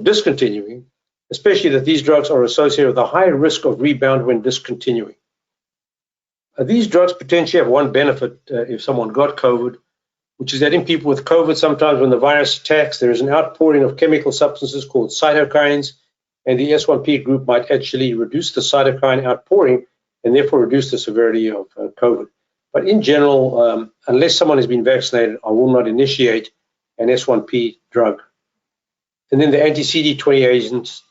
discontinuing, especially that these drugs are associated with a high risk of rebound when discontinuing. These drugs potentially have one benefit if someone got COVID, which is that in people with COVID, sometimes when the virus attacks, there is an outpouring of chemical substances called cytokines, and the S1P group might actually reduce the cytokine outpouring and therefore reduce the severity of COVID. But in general, unless someone has been vaccinated, I will not initiate an S1P drug. And then the anti-CD20 agents,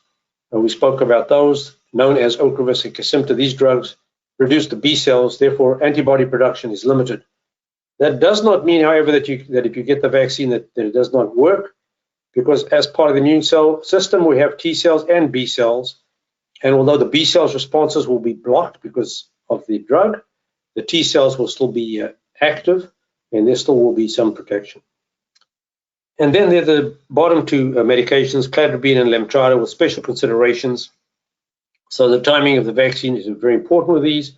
we spoke about those, known as Ocrevus and Kesimpta. These drugs reduce the B cells, therefore antibody production is limited. That does not mean, however, that if you get the vaccine that it does not work, because as part of the immune cell system, we have T cells and B cells. And although the B cells responses will be blocked because of the drug, the T cells will still be active, and there still will be some protection. And then there are the bottom two medications, cladribine and Lemtrada, with special considerations. So the timing of the vaccine is very important with these.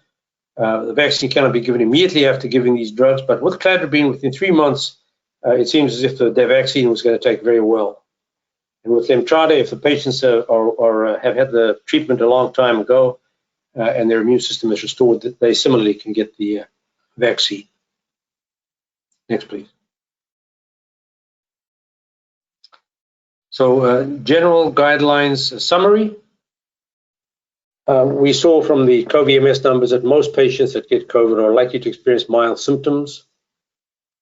The vaccine cannot be given immediately after giving these drugs, but with cladribine, within 3 months, it seems as if the vaccine was going to take very well. And with Lemtrada, if the patients have had the treatment a long time ago and their immune system is restored, they similarly can get the vaccine. Next, please. So general guidelines summary. We saw from the COVID-MS numbers that most patients that get COVID are likely to experience mild symptoms.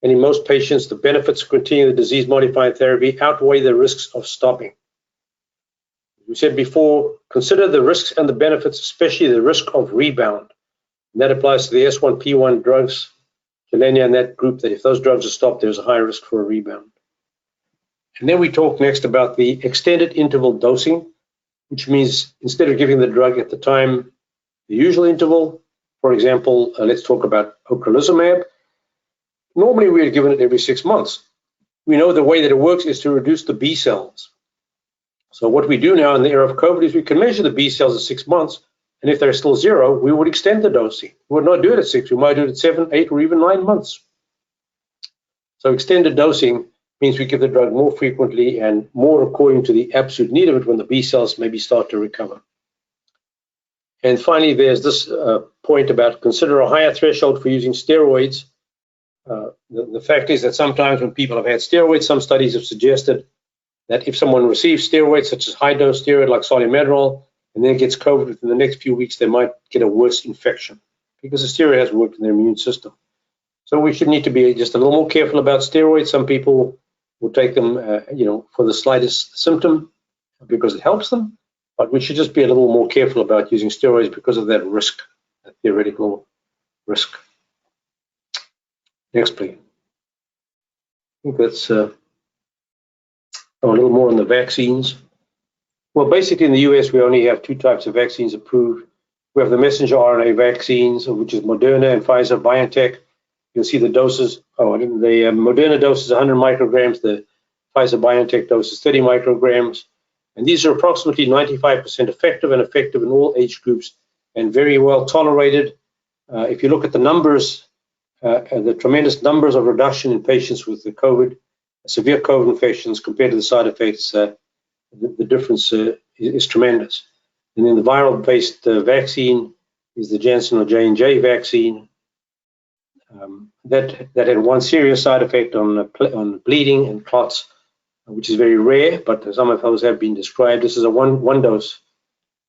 And in most patients, the benefits of continuing the disease-modifying therapy outweigh the risks of stopping. As we said before, consider the risks and the benefits, especially the risk of rebound. And that applies to the S1P1 drugs, Gilenya and that group, that if those drugs are stopped, there's a high risk for a rebound. And then we talk next about the extended interval dosing, which means instead of giving the drug at the time, the usual interval, for example, let's talk about ocrelizumab. Normally we are given it every 6 months. We know the way that it works is to reduce the B cells. So what we do now in the era of COVID is we can measure the B cells at 6 months, and if they're still 0, we would extend the dosing. We would not do it at 6, we might do it at 7, 8, or even 9 months. So extended dosing means we give the drug more frequently and more according to the absolute need of it when the B cells maybe start to recover. And finally, there's this point about consider a higher threshold for using steroids. The fact is that sometimes when people have had steroids, some studies have suggested that if someone receives steroids, such as high-dose steroid like Solumetrol, and then gets COVID within the next few weeks, they might get a worse infection because the steroid has worked in their immune system. So we should need to be just a little more careful about steroids. Some people will take them, for the slightest symptom because it helps them, but we should just be a little more careful about using steroids because of that risk, that theoretical risk. Next, please. I think that's a little more on the vaccines. Well, basically in the US, we only have 2 types of vaccines approved. We have the messenger RNA vaccines, which is Moderna and Pfizer-BioNTech. You'll see the doses. The Moderna dose is 100 micrograms. The Pfizer-BioNTech dose is 30 micrograms. And these are approximately 95% effective and effective in all age groups and very well tolerated. If you look at the numbers, the tremendous numbers of reduction in patients with the COVID, severe COVID infections compared to the side effects, the difference is tremendous. And then the viral-based vaccine is the Janssen or J&J vaccine. That had one serious side effect on bleeding and clots, which is very rare, but some of those have been described. This is a one dose.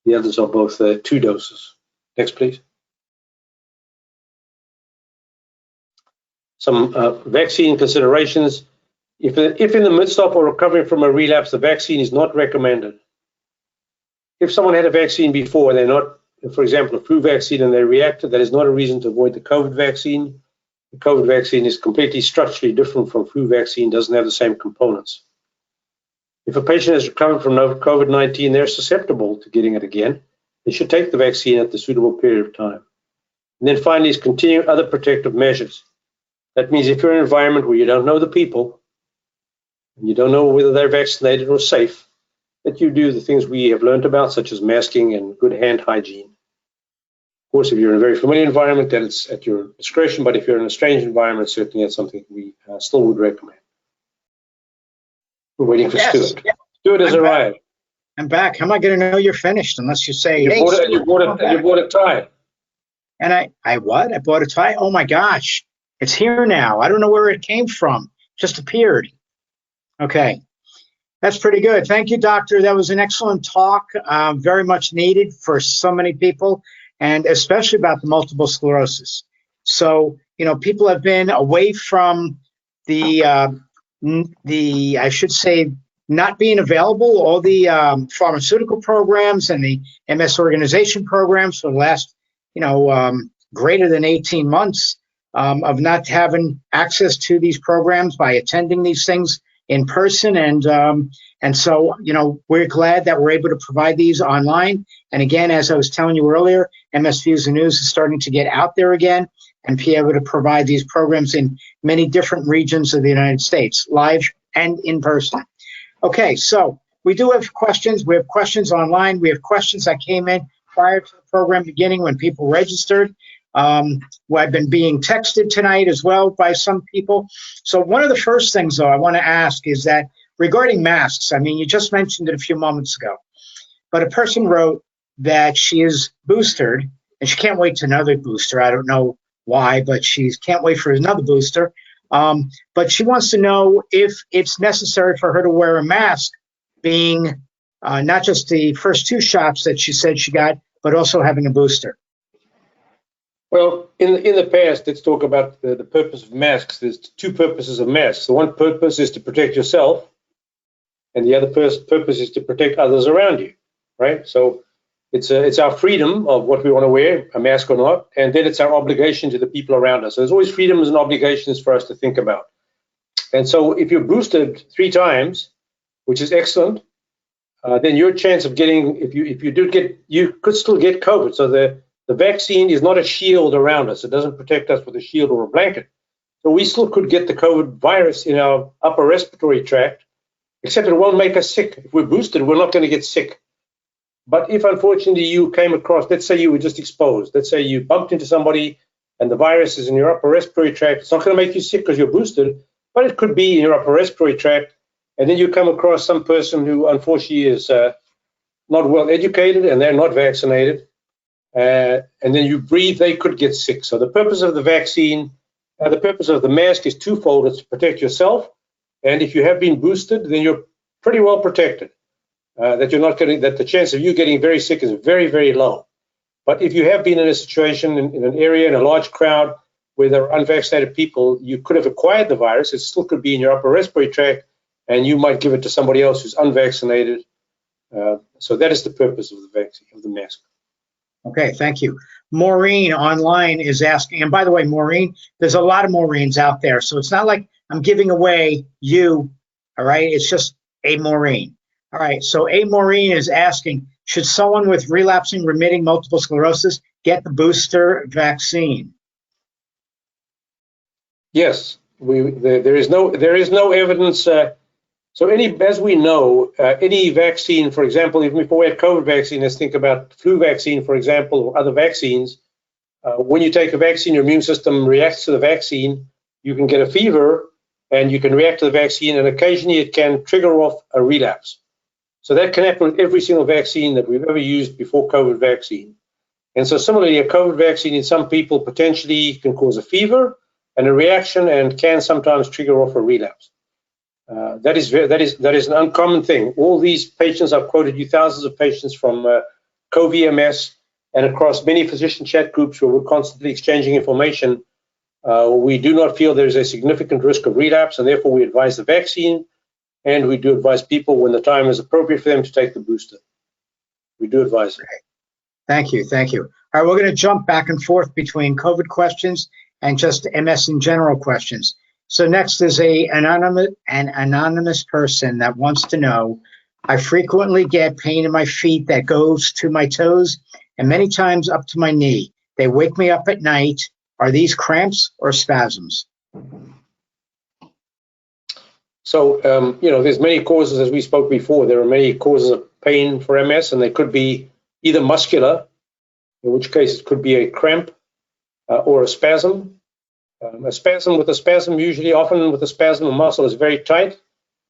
The others are both 2 doses. Next, please. Some vaccine considerations. If in the midst of or recovering from a relapse, the vaccine is not recommended. If someone had a vaccine before and they're not, for example, a flu vaccine, and they reacted, that is not a reason to avoid the COVID vaccine. The COVID vaccine is completely structurally different from flu vaccine, doesn't have the same components. If a patient has recovered from COVID-19, they're susceptible to getting it again. They should take the vaccine at the suitable period of time. And then finally is continue other protective measures. That means if you're in an environment where you don't know the people, and you don't know whether they're vaccinated or safe, that you do the things we have learned about, such as masking and good hand hygiene. Of course, if you're in a very familiar environment, then it's at your discretion, but if you're in a strange environment, certainly that's something we still would recommend. We're waiting for Stuart. Yeah. Stuart has arrived. I'm back. How am I going to know you're finished unless you say, you bought a tie. And I what? I bought a tie? Oh my gosh. It's here now. I don't know where it came from. Just appeared. Okay. That's pretty good. Thank you, doctor. That was an excellent talk. Very much needed for so many people, and especially about the multiple sclerosis. So, people have been away from the I should say, not being available, all the pharmaceutical programs and the MS organization programs for the last, greater than 18 months of not having access to these programs by attending these things in person. And so, we're glad that we're able to provide these online. And again, as I was telling you earlier, MS Views and News is starting to get out there again and be able to provide these programs in many different regions of the United States, live and in person. Okay, so we do have questions. We have questions online. We have questions that came in prior to the program beginning when people registered. I've been being texted tonight as well by some people. So one of the first things, though, I want to ask is that regarding masks, I mean, you just mentioned it a few moments ago, but a person wrote that she is boosted and she can't wait to another booster. I don't know why, but she can't wait for another booster. But she wants to know if it's necessary for her to wear a mask, being not just the first 2 shots that she said she got, but also having a booster. Well, in the past, let's talk about the purpose of masks. There's 2 purposes of masks. The one purpose is to protect yourself, and the other purpose is to protect others around you, right? So it's our freedom of what we want to wear, a mask or not, and then it's our obligation to the people around us. So there's always freedoms and obligations for us to think about. And so if you're boosted 3 times, which is excellent, then your chance of getting, if you do get, you could still get COVID. So the vaccine is not a shield around us. It doesn't protect us with a shield or a blanket. So we still could get the COVID virus in our upper respiratory tract, except it won't make us sick. If we're boosted, we're not going to get sick. But if unfortunately you came across, let's say you were just exposed, let's say you bumped into somebody and the virus is in your upper respiratory tract, it's not going to make you sick because you're boosted, but it could be in your upper respiratory tract. And then you come across some person who unfortunately is not well educated and they're not vaccinated. And then you breathe, they could get sick. So the purpose of the vaccine, the purpose of the mask is twofold. It's to protect yourself. And if you have been boosted, then you're pretty well protected. That you're not getting, that the chance of you getting very sick is very, very low. But if you have been in a situation in an area, in a large crowd where there are unvaccinated people, you could have acquired the virus. It still could be in your upper respiratory tract, and you might give it to somebody else who's unvaccinated. So that is the purpose of the vaccine, of the mask. Okay, thank you. Maureen online is asking, and by the way, Maureen, there's a lot of Maureens out there, so it's not like I'm giving away you, all right? It's just a Maureen. All right, so a Maureen is asking, should someone with relapsing remitting multiple sclerosis get the booster vaccine? Yes, there is no evidence. So as we know, any vaccine, for example, even before we had COVID vaccine, let's think about flu vaccine, for example, or other vaccines. When you take a vaccine, your immune system reacts to the vaccine. You can get a fever, and you can react to the vaccine, and occasionally it can trigger off a relapse. So that can happen with every single vaccine that we've ever used before COVID vaccine. And so similarly, a COVID vaccine in some people potentially can cause a fever and a reaction, and can sometimes trigger off a relapse. That is an uncommon thing. All these patients, I've quoted you thousands of patients from CoVMS and across many physician chat groups where we're constantly exchanging information. We do not feel there is a significant risk of relapse, and therefore we advise the vaccine, and we do advise people when the time is appropriate for them to take the booster. We do advise it. Thank you, thank you. All right, we're going to jump back and forth between COVID questions and just MS in general questions. So next is an anonymous person that wants to know, I frequently get pain in my feet that goes to my toes and many times up to my knee. They wake me up at night. Are these cramps or spasms? So, there's many causes, as we spoke before. There are many causes of pain for MS, and they could be either muscular, in which case it could be a cramp or a spasm. A spasm, usually often with a spasm, a muscle is very tight,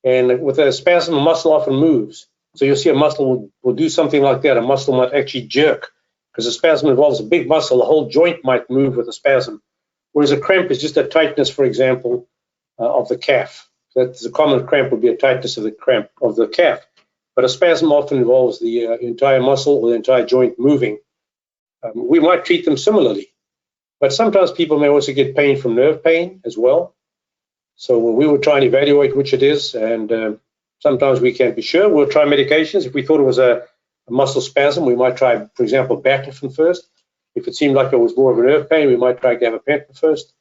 and with a spasm, a muscle often moves. So you'll see a muscle will do something like that. A muscle might actually jerk, because a spasm involves a big muscle. The whole joint might move with a spasm, whereas a cramp is just a tightness, for example, of the calf. That's a common cramp would be a tightness of the calf. But a spasm often involves the entire muscle or the entire joint moving. We might treat them similarly. But sometimes people may also get pain from nerve pain as well. So we will try and evaluate which it is, and sometimes we can't be sure. We'll try medications. If we thought it was a muscle spasm, we might try, for example, baclofen first. If it seemed like it was more of a nerve pain, we might try gabapentin first.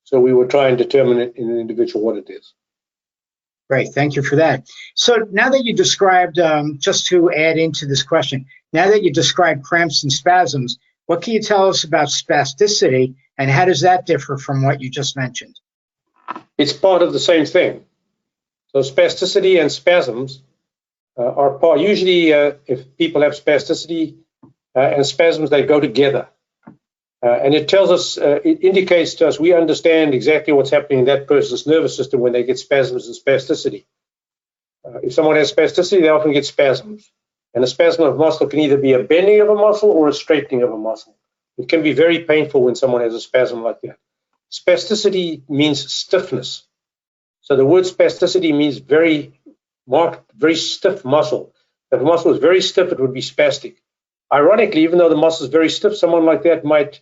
So we will try and determine it in an individual what it is. Great, thank you for that. So now that you described, just to add into this question, now that you described cramps and spasms, what can you tell us about spasticity, and how does that differ from what you just mentioned? It's part of the same thing. So spasticity and spasms are part. Usually, if people have spasticity, and spasms, they go together. And it tells us, it indicates to us we understand exactly what's happening in that person's nervous system when they get spasms and spasticity. If someone has spasticity, they often get spasms. And a spasm of muscle can either be a bending of a muscle or a straightening of a muscle. It can be very painful when someone has a spasm like that. Spasticity means stiffness. So the word spasticity means very marked, very stiff muscle. If a muscle is very stiff, it would be spastic. Ironically, even though the muscle is very stiff, someone like that might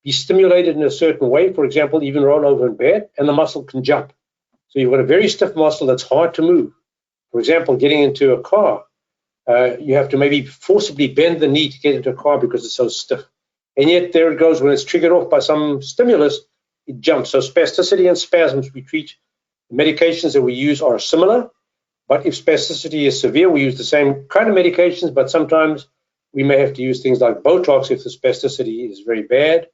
be stimulated in a certain way, for example, even roll over in bed, and the muscle can jump. So you've got a very stiff muscle that's hard to move. For example, getting into a car, you have to maybe forcibly bend the knee to get into a car because it's so stiff. And yet there it goes, when it's triggered off by some stimulus, it jumps. So spasticity and spasms, we treat. The medications that we use are similar, but if spasticity is severe, we use the same kind of medications, but sometimes we may have to use things like Botox if the spasticity is very bad.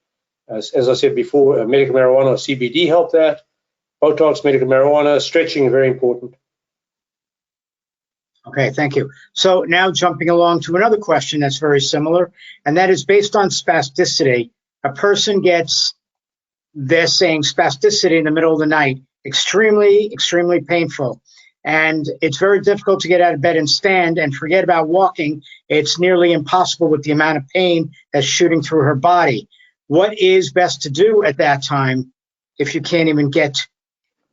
As I said before, medical marijuana or CBD help that. Botox, medical marijuana, stretching is very important. Okay, thank you. So now jumping along to another question that's very similar, and that is based on spasticity. A person gets, they're saying spasticity in the middle of the night, extremely, extremely painful. And it's very difficult to get out of bed and stand, and forget about walking. It's nearly impossible with the amount of pain that's shooting through her body. What is best to do at that time if you can't even get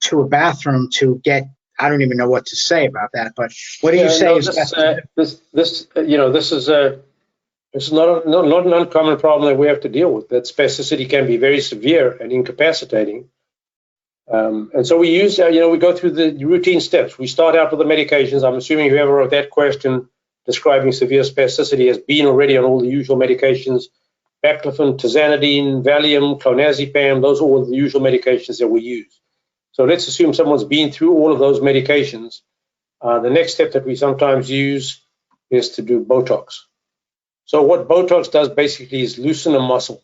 to a bathroom to get, I don't even know what to say about that, but what do you say is best to do? This is not an uncommon problem that we have to deal with. That spasticity can be very severe and incapacitating. And so we use, we go through the routine steps. We start out with the medications. I'm assuming whoever wrote that question describing severe spasticity has been already on all the usual medications: baclofen, tizanidine, Valium, clonazepam. Those are all the usual medications that we use. So let's assume someone's been through all of those medications. The next step that we sometimes use is to do Botox. So what Botox does basically is loosen a muscle.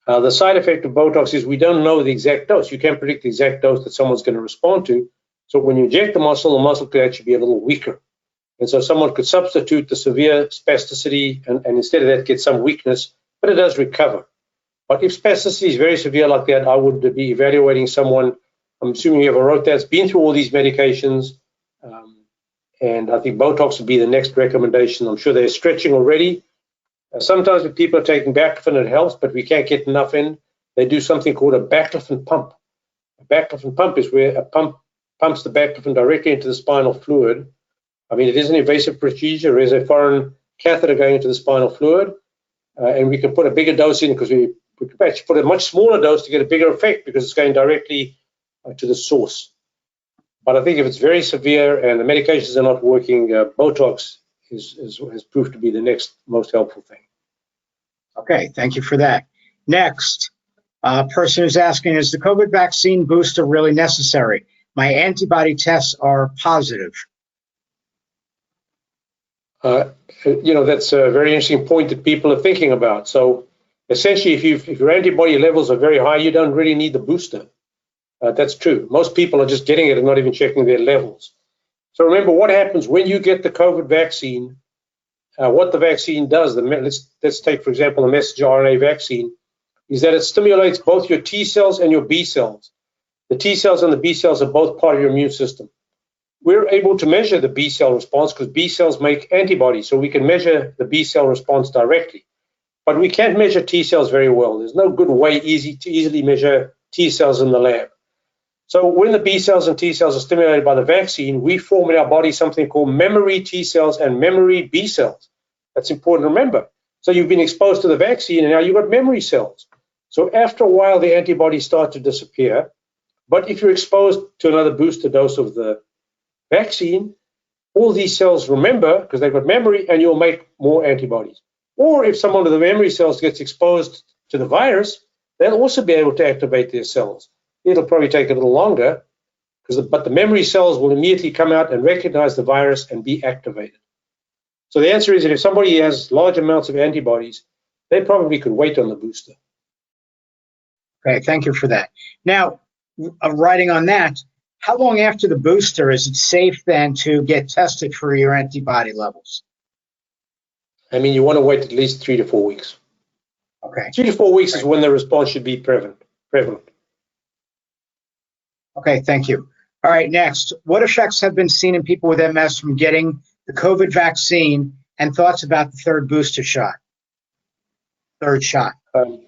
The side effect of Botox is we don't know the exact dose. You can't predict the exact dose that someone's going to respond to. So when you inject the muscle could actually be a little weaker. And so someone could substitute the severe spasticity and instead of that get some weakness, but it does recover. But if spasticity is very severe like that, I would be evaluating someone. I'm assuming whoever wrote that's been through all these medications. And I think Botox would be the next recommendation. I'm sure they're stretching already. Sometimes if people are taking baclofen, it helps, but we can't get enough in. They do something called a baclofen pump. A baclofen pump is where a pump pumps the baclofen directly into the spinal fluid. I mean, it is an invasive procedure. There is a foreign catheter going into the spinal fluid, and we can put a bigger dose in because we can actually put a much smaller dose to get a bigger effect because it's going directly to the source. But I think if it's very severe and the medications are not working, Botox has proved to be the next most helpful thing. Okay, thank you for that. Next, a person who's asking, is the COVID vaccine booster really necessary? My antibody tests are positive. That's a very interesting point that people are thinking about. So essentially, if your antibody levels are very high, you don't really need the booster. That's true. Most people are just getting it and not even checking their levels. So remember what happens when you get the COVID vaccine, what the vaccine does. Let's take, for example, the messenger RNA vaccine, is that it stimulates both your T cells and your B cells. The T cells and the B cells are both part of your immune system. We're able to measure the B cell response because B cells make antibodies, so we can measure the B cell response directly. But we can't measure T cells very well. There's no good way to easily measure T cells in the lab. So when the B cells and T cells are stimulated by the vaccine, we form in our body something called memory T cells and memory B cells. That's important to remember. So you've been exposed to the vaccine and now you've got memory cells. So after a while, the antibodies start to disappear. But if you're exposed to another booster dose of the vaccine, all these cells remember because they've got memory and you'll make more antibodies. Or if someone with the memory cells gets exposed to the virus, they'll also be able to activate their cells. It'll probably take a little longer, but the memory cells will immediately come out and recognize the virus and be activated. So the answer is that if somebody has large amounts of antibodies, they probably could wait on the booster. Okay, thank you for that. Now, writing on that, how long after the booster is it safe then to get tested for your antibody levels? I mean, you want to wait at least 3 to 4 weeks. Okay. 3 to 4 weeks is when the response should be prevalent. Okay, thank you. All right, next. What effects have been seen in people with MS from getting the COVID vaccine, and thoughts about the third booster shot? Third shot.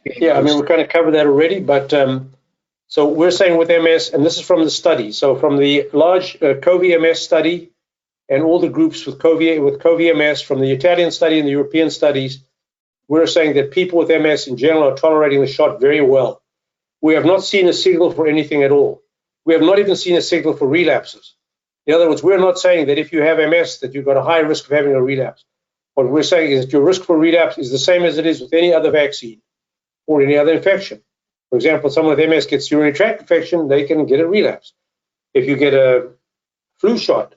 Yeah, I mean, we kind of covered that already, but so we're saying with MS, and this is from the study, so from the large COVID-MS study and all the groups with COVID-MS, from the Italian study and the European studies, we're saying that people with MS in general are tolerating the shot very well. We have not seen a signal for anything at all. We have not even seen a signal for relapses. In other words, we're not saying that if you have MS that you've got a high risk of having a relapse. What we're saying is that your risk for relapse is the same as it is with any other vaccine or any other infection. For example, someone with MS gets urinary tract infection, they can get a relapse. If you get a flu shot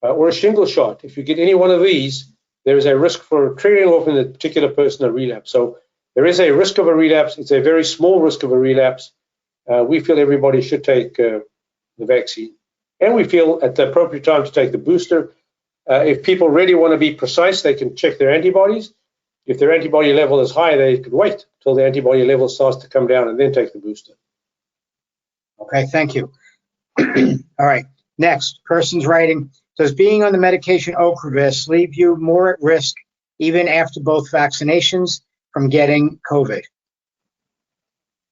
or a shingle shot, if you get any one of these, there is a risk for triggering off in a particular person a relapse. So there is a risk of a relapse. It's a very small risk of a relapse. We feel everybody should take the vaccine. And we feel at the appropriate time to take the booster. If people really want to be precise, they can check their antibodies. If their antibody level is high, they could wait until the antibody level starts to come down and then take the booster. Okay, thank you. All right, next. Person's writing, does being on the medication Ocrevus leave you more at risk even after both vaccinations from getting COVID?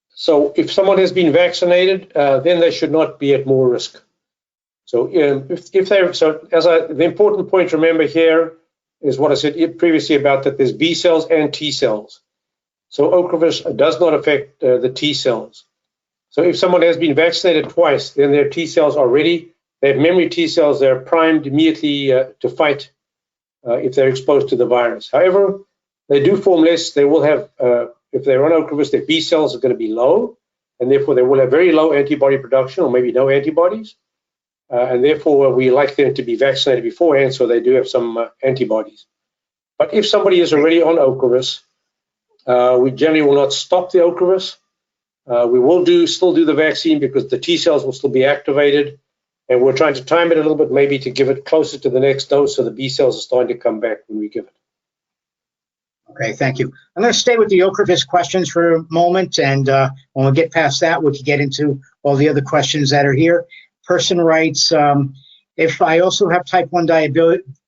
So if someone has been vaccinated, then they should not be at more risk. So the important point to remember here is what I said previously about that there's B cells and T cells. So Ocrevus does not affect the T cells. So if someone has been vaccinated twice, then their T cells are ready. They have memory T cells. They're primed immediately to fight if they're exposed to the virus. However, they do form less. They will have, if they're on Ocrevus, their B cells are going to be low, and therefore they will have very low antibody production or maybe no antibodies. And therefore, we like them to be vaccinated beforehand so they do have some antibodies. But if somebody is already on Ocrevus, we generally will not stop the Ocrevus. We will still do the vaccine because the T cells will still be activated. And we're trying to time it a little bit, maybe to give it closer to the next dose so the B cells are starting to come back when we give it. Okay, thank you. I'm going to stay with the Ocrevus questions for a moment, and when we get past that, we can get into all the other questions that are here. Person writes, if I also have type 1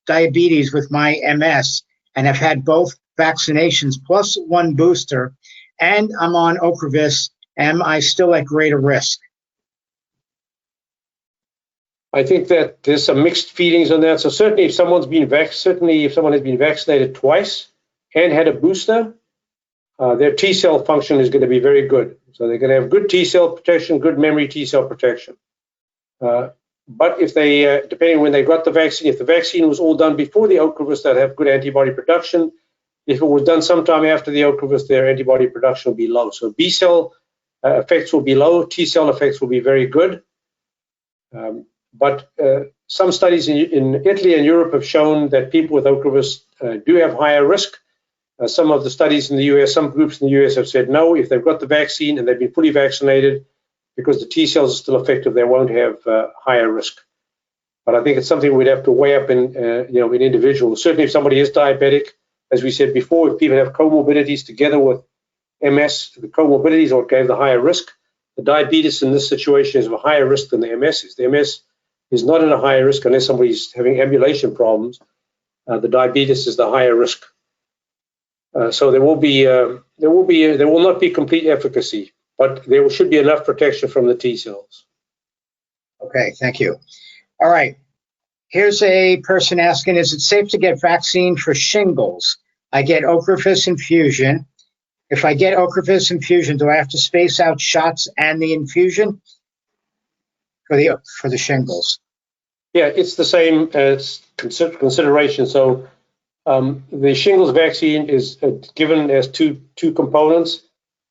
diabetes with my MS and have had both vaccinations plus one booster, and I'm on Ocrevus, am I still at greater risk? I think that there's some mixed feelings on that. So certainly if someone has been vaccinated twice and had a booster, their T cell function is going to be very good. So they're going to have good T cell protection, good memory T cell protection. But if they, depending when they got the vaccine, if the vaccine was all done before the Ocrevus, they'll have good antibody production. If it was done sometime after the Ocrevus, their antibody production will be low. So B cell effects will be low, T cell effects will be very good. But some studies in Italy and Europe have shown that people with Ocrevus do have higher risk. Some of the studies in the US, some groups in the US have said no, if they've got the vaccine and they've been fully vaccinated, because the T cells are still effective, they won't have higher risk. But I think it's something we'd have to weigh up in individuals. Certainly if somebody is diabetic, as we said before, if people have comorbidities together with MS, the comorbidities or gave the higher risk. The diabetes in this situation is of a higher risk than the MS is. The MS is not at a higher risk unless somebody's having ambulation problems. The diabetes is the higher risk. So there will not be complete efficacy, but there should be enough protection from the T cells. Okay, thank you. All right. Here's a person asking, is it safe to get vaccine for shingles? I get Ocrevus infusion. If I get Ocrevus infusion, do I have to space out shots and the infusion for the shingles? Yeah, it's the same as consideration. So the shingles vaccine is given as two components.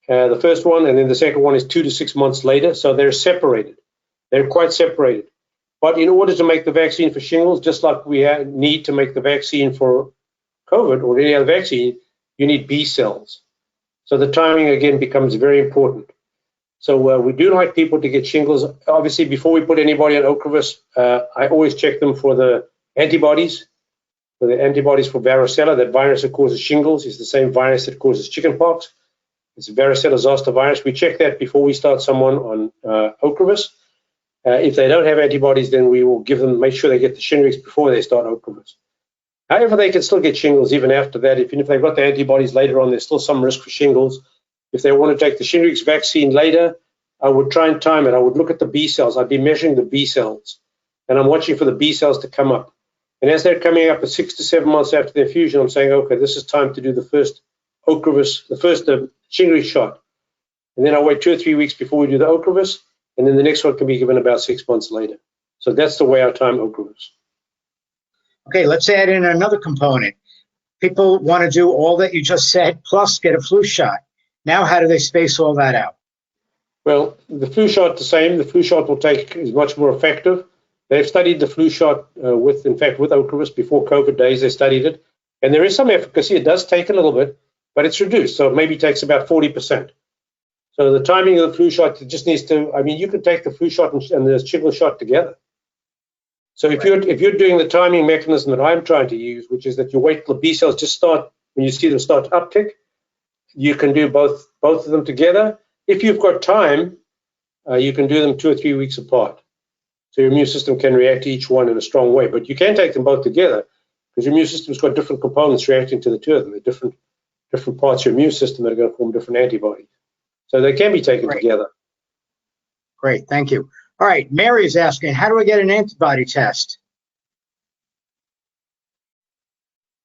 The first one and then the second one is 2 to 6 months later. So they're separated. They're quite separated. But in order to make the vaccine for shingles, just like we need to make the vaccine for COVID or any other vaccine, you need B cells. So the timing, again, becomes very important. So we do like people to get shingles. Obviously, before we put anybody on Ocrevus, I always check them for the antibodies. for the antibodies for varicella. That virus that causes shingles is the same virus that causes chickenpox. It's a varicella zoster virus. We check that before we start someone on Ocrevus. If they don't have antibodies, then we will give them, make sure they get the Shingrix before they start Ocrevus. However, they can still get shingles even after that. Even if they've got the antibodies later on, there's still some risk for shingles. If they want to take the Shingrix vaccine later, I would try and time it. I would look at the B cells. I'd be measuring the B cells, and I'm watching for the B cells to come up. And as they're coming up at 6 to 7 months after the infusion, I'm saying, okay, this is time to do the first Ocrevus, the first Shingrix shot. And then I'll wait 2 or 3 weeks before we do the Ocrevus, and then the next one can be given about 6 months later. So that's the way I time Ocrevus. Okay, let's add in another component. People want to do all that you just said, plus get a flu shot. Now, how do they space all that out? Well, the flu shot, the same. The flu shot is much more effective. They've studied the flu shot with Ocrevus before COVID days. They studied it, and there is some efficacy. It does take a little bit, but it's reduced, so it maybe takes about 40%. So the timing of the flu shot just needs to. I mean, you can take the flu shot and the shingle shot together. So if you're doing the timing mechanism that I'm trying to use, which is that you wait till the B cells just start, when you see them start to uptick, you can do both of them together. If you've got time, you can do them 2 or 3 weeks apart. So your immune system can react to each one in a strong way. But you can take them both together because your immune system's got different components reacting to the two of them. They're different parts of your immune system that are going to form different antibodies. So they can be taken together. Great, thank you. All right, Mary is asking, how do I get an antibody test?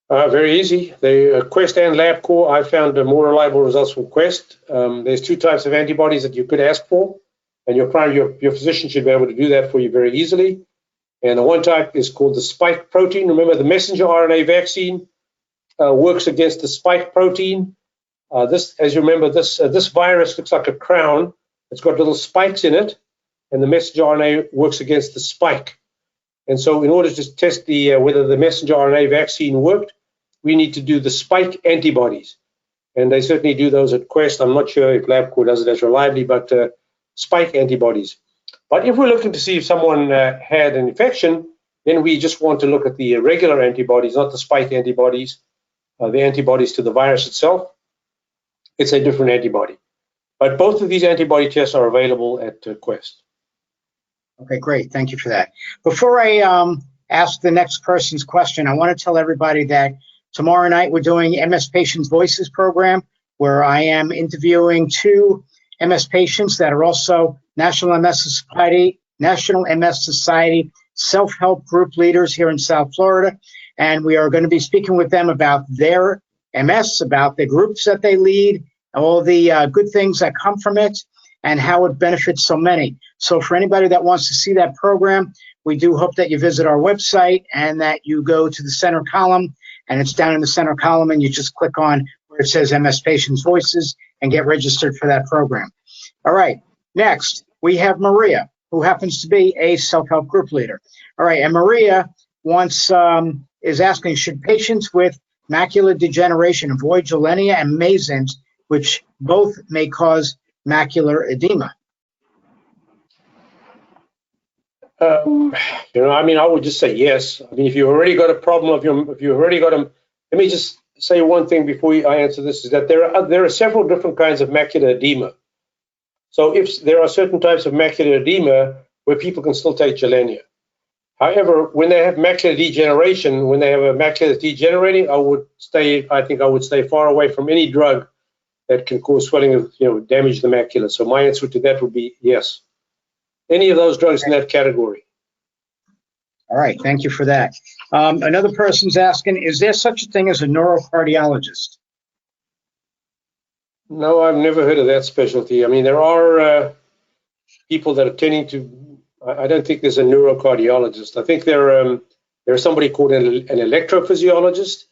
Very easy. The Quest and LabCorp, I found more reliable results from Quest. There's 2 types of antibodies that you could ask for, and your physician should be able to do that for you very easily. And the one type is called the spike protein. Remember, the messenger RNA vaccine works against the spike protein. As you remember, this virus looks like a crown. It's got little spikes in it, and the messenger RNA works against the spike. And so in order to test whether the messenger RNA vaccine worked, we need to do the spike antibodies. And they certainly do those at Quest. I'm not sure if LabCorp does it as reliably, but spike antibodies. But if we're looking to see if someone had an infection, then we just want to look at the regular antibodies, not the spike antibodies, the antibodies to the virus itself. It's a different antibody. But both of these antibody tests are available at Quest. Okay, great. Thank you for that. Before I ask the next person's question, I want to tell everybody that tomorrow night we're doing MS Patients Voices program, where I am interviewing 2 MS patients that are also National MS Society self-help group leaders here in South Florida. And we are going to be speaking with them about their MS, about the groups that they lead, all the good things that come from it, and how it benefits so many. So for anybody that wants to see that program, we do hope that you visit our website and that you go to the center column, and it's down in the center column, and you just click on where it says MS Patients Voices and get registered for that program. All right, next, we have Maria, who happens to be a self-help group leader. All right, and Maria is asking, should patients with macular degeneration avoid Gilenya and Mayzent, which both may cause macular edema? I would just say yes. I mean, if you've already got a problem let me just say one thing before I answer this, is that there are several different kinds of macular edema. So if there are certain types of macular edema where people can still take Gilenya. However, when they have macular degeneration, when they have a macula that's degenerating, I think I would stay far away from any drug that can cause swelling of, damage the macula. So my answer to that would be yes. Any of those drugs in that category. All right, thank you for that. Another person's asking, is there such a thing as a neurocardiologist? No, I've never heard of that specialty. I mean, there are people that are tending to, I don't think there's a neurocardiologist. I think there's somebody called an electrophysiologist,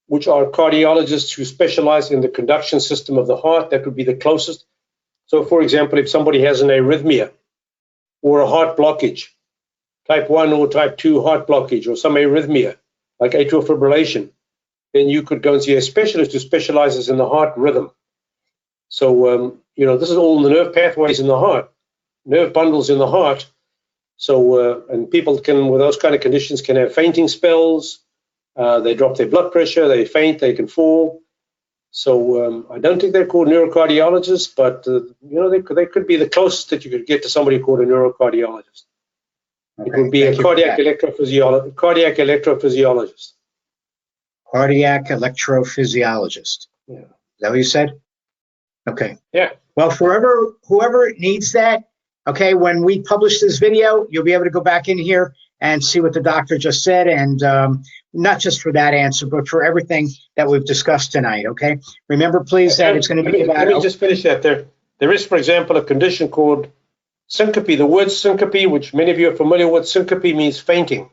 which are cardiologists who specialize in the conduction system of the heart. That would be the closest. So, for example, if somebody has an arrhythmia or a heart blockage, type 1 or type 2 heart blockage, or some arrhythmia, like atrial fibrillation, then you could go and see a specialist who specializes in the heart rhythm. So, this is all the nerve pathways in the heart, nerve bundles in the heart. So, and people can, with those kind of conditions, can have fainting spells. They drop their blood pressure, they faint, they can fall. So I don't think they're called neurocardiologists, but they could be the closest that you could get to somebody called a neurocardiologist. Okay, it would be a cardiac electrophysiologist. Cardiac electrophysiologist. Cardiac electrophysiologist. Yeah. Is that what you said? Okay. Yeah. Well, whoever needs that, okay, when we publish this video, you'll be able to go back in here and see what the doctor just said, and not just for that answer, but for everything that we've discussed tonight, okay? Remember, please, that it's going to be about... Let me just finish that there. There is, for example, a condition called syncope. The word syncope, which many of you are familiar with, syncope means fainting.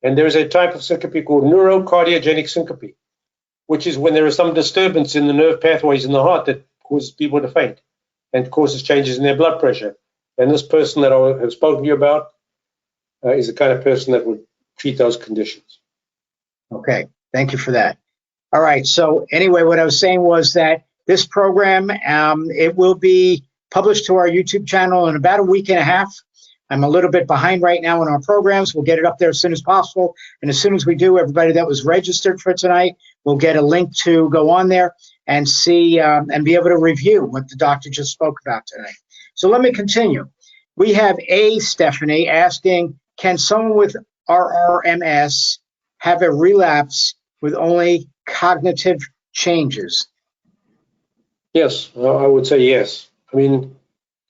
And there is a type of syncope called neurocardiogenic syncope, which is when there is some disturbance in the nerve pathways in the heart that causes people to faint and causes changes in their blood pressure. And this person that I have spoken to you about is the kind of person that would treat those conditions. Okay, thank you for that. All right, so anyway, what I was saying was that this program, it will be published to our YouTube channel in about a week and a half. I'm a little bit behind right now in our programs. We'll get it up there as soon as possible. And as soon as we do, everybody that was registered for tonight will get a link to go on there and see and be able to review what the doctor just spoke about tonight. So let me continue. We have Stephanie asking, can someone with RRMS have a relapse with only cognitive changes? Yes, I would say yes. I mean,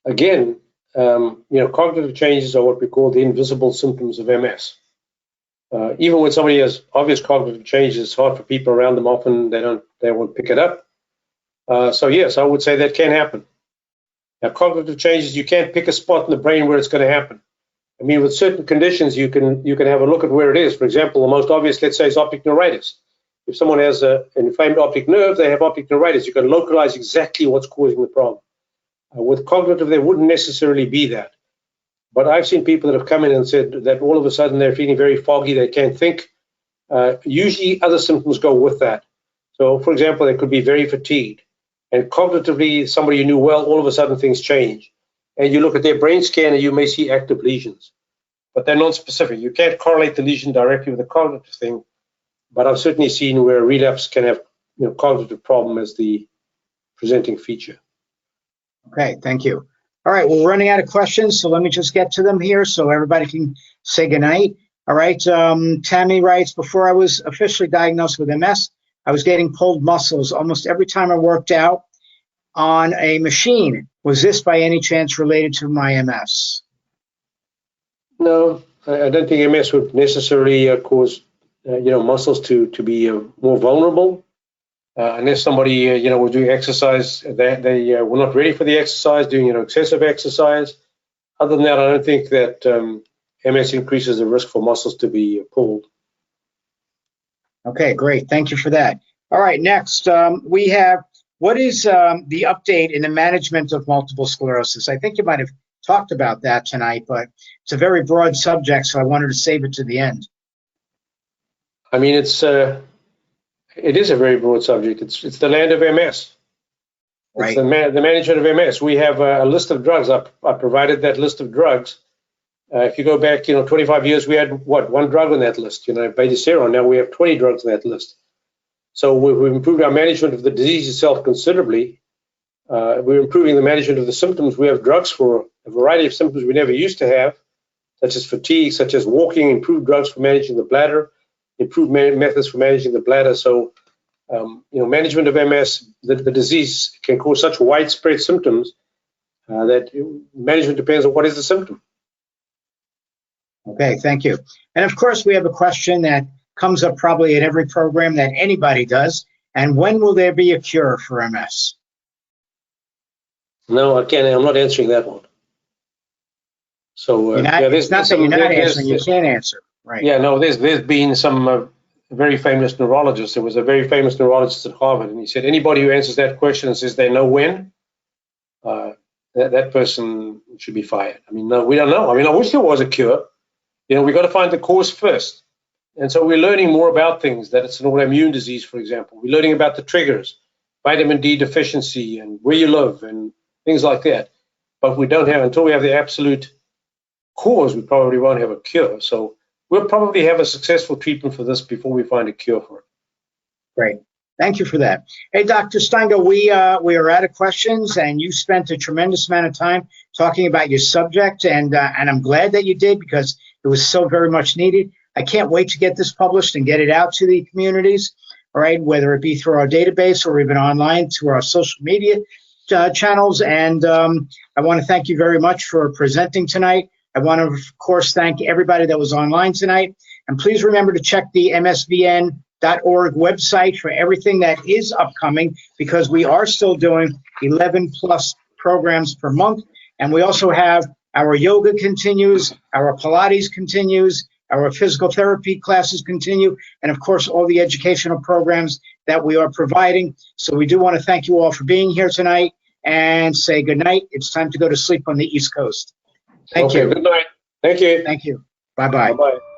again, cognitive changes are what we call the invisible symptoms of MS. Even when somebody has obvious cognitive changes, it's hard for people around them. Often they won't pick it up. So yes, I would say that can happen. Now, cognitive changes, you can't pick a spot in the brain where it's going to happen. I mean, with certain conditions, you can have a look at where it is. For example, the most obvious, let's say, is optic neuritis. If someone has an inflamed optic nerve, they have optic neuritis. You can localize exactly what's causing the problem. With cognitive, there wouldn't necessarily be that. But I've seen people that have come in and said that all of a sudden they're feeling very foggy, they can't think. Usually other symptoms go with that. So, for example, they could be very fatigued. And cognitively, somebody you knew well, all of a sudden things change. And you look at their brain scan and you may see active lesions. But they're non-specific. You can't correlate the lesion directly with the cognitive thing. But I've certainly seen where relapse can have cognitive problem as the presenting feature. Okay, thank you. All right, we're running out of questions, so let me just get to them here so everybody can say goodnight. All right, Tammy writes, before I was officially diagnosed with MS, I was getting pulled muscles almost every time I worked out on a machine. Was this by any chance related to my MS? No, I don't think MS would necessarily cause muscles to be more vulnerable. Unless somebody, was doing exercise, they were not ready for the exercise, doing, excessive exercise. Other than that, I don't think that MS increases the risk for muscles to be pulled. Okay, great. Thank you for that. All right, next, we have, what is the update in the management of multiple sclerosis? I think you might have talked about that tonight, but it's a very broad subject, so I wanted to save it to the end. I mean, it is a very broad subject. It's the land of MS. Right. It's the management of MS. We have a list of drugs. I provided that list of drugs. If you go back, 25 years, we had one drug on that list, beta-seron. Now we have 20 drugs on that list. So we've improved our management of the disease itself considerably. We're improving the management of the symptoms. We have drugs for a variety of symptoms we never used to have, such as fatigue, such as walking, improved drugs for managing the bladder, improved methods for managing the bladder. So, management of MS, the disease can cause such widespread symptoms that management depends on what is the symptom. Okay, thank you. And of course, we have a question that comes up probably at every program that anybody does. And when will there be a cure for MS? No, I can't. I'm not answering that one. So it's not that you're not answering, you can't answer. Right. Yeah, no, there's been some very famous neurologists. There was a very famous neurologist at Harvard, and he said anybody who answers that question and says they know when, that person should be fired. I mean, no, we don't know. I mean, I wish there was a cure. We got to find the cause first. And so we're learning more about things, that it's an autoimmune disease, for example. We're learning about the triggers, vitamin D deficiency, and where you live, and things like that. But we don't have, until we have the absolute cause, we probably won't have a cure. So we'll probably have a successful treatment for this before we find a cure for it. Great. Thank you for that. Hey, Dr. Steingo, we are out of questions, and you spent a tremendous amount of time talking about your subject, and I'm glad that you did, because it was so very much needed. I can't wait to get this published and get it out to the communities, all right, whether it be through our database or even online to our social media channels. And I want to thank you very much for presenting tonight. I want to, of course, thank everybody that was online tonight. And please remember to check the msvn.org website for everything that is upcoming, because we are still doing 11 plus programs per month. And we also have our yoga continues, our Pilates continues, our physical therapy classes continue, and of course, all the educational programs that we are providing. So we do want to thank you all for being here tonight and say good night. It's time to go to sleep on the East Coast. Thank you. Good night. Thank you. Thank you. Bye-bye. Bye-bye.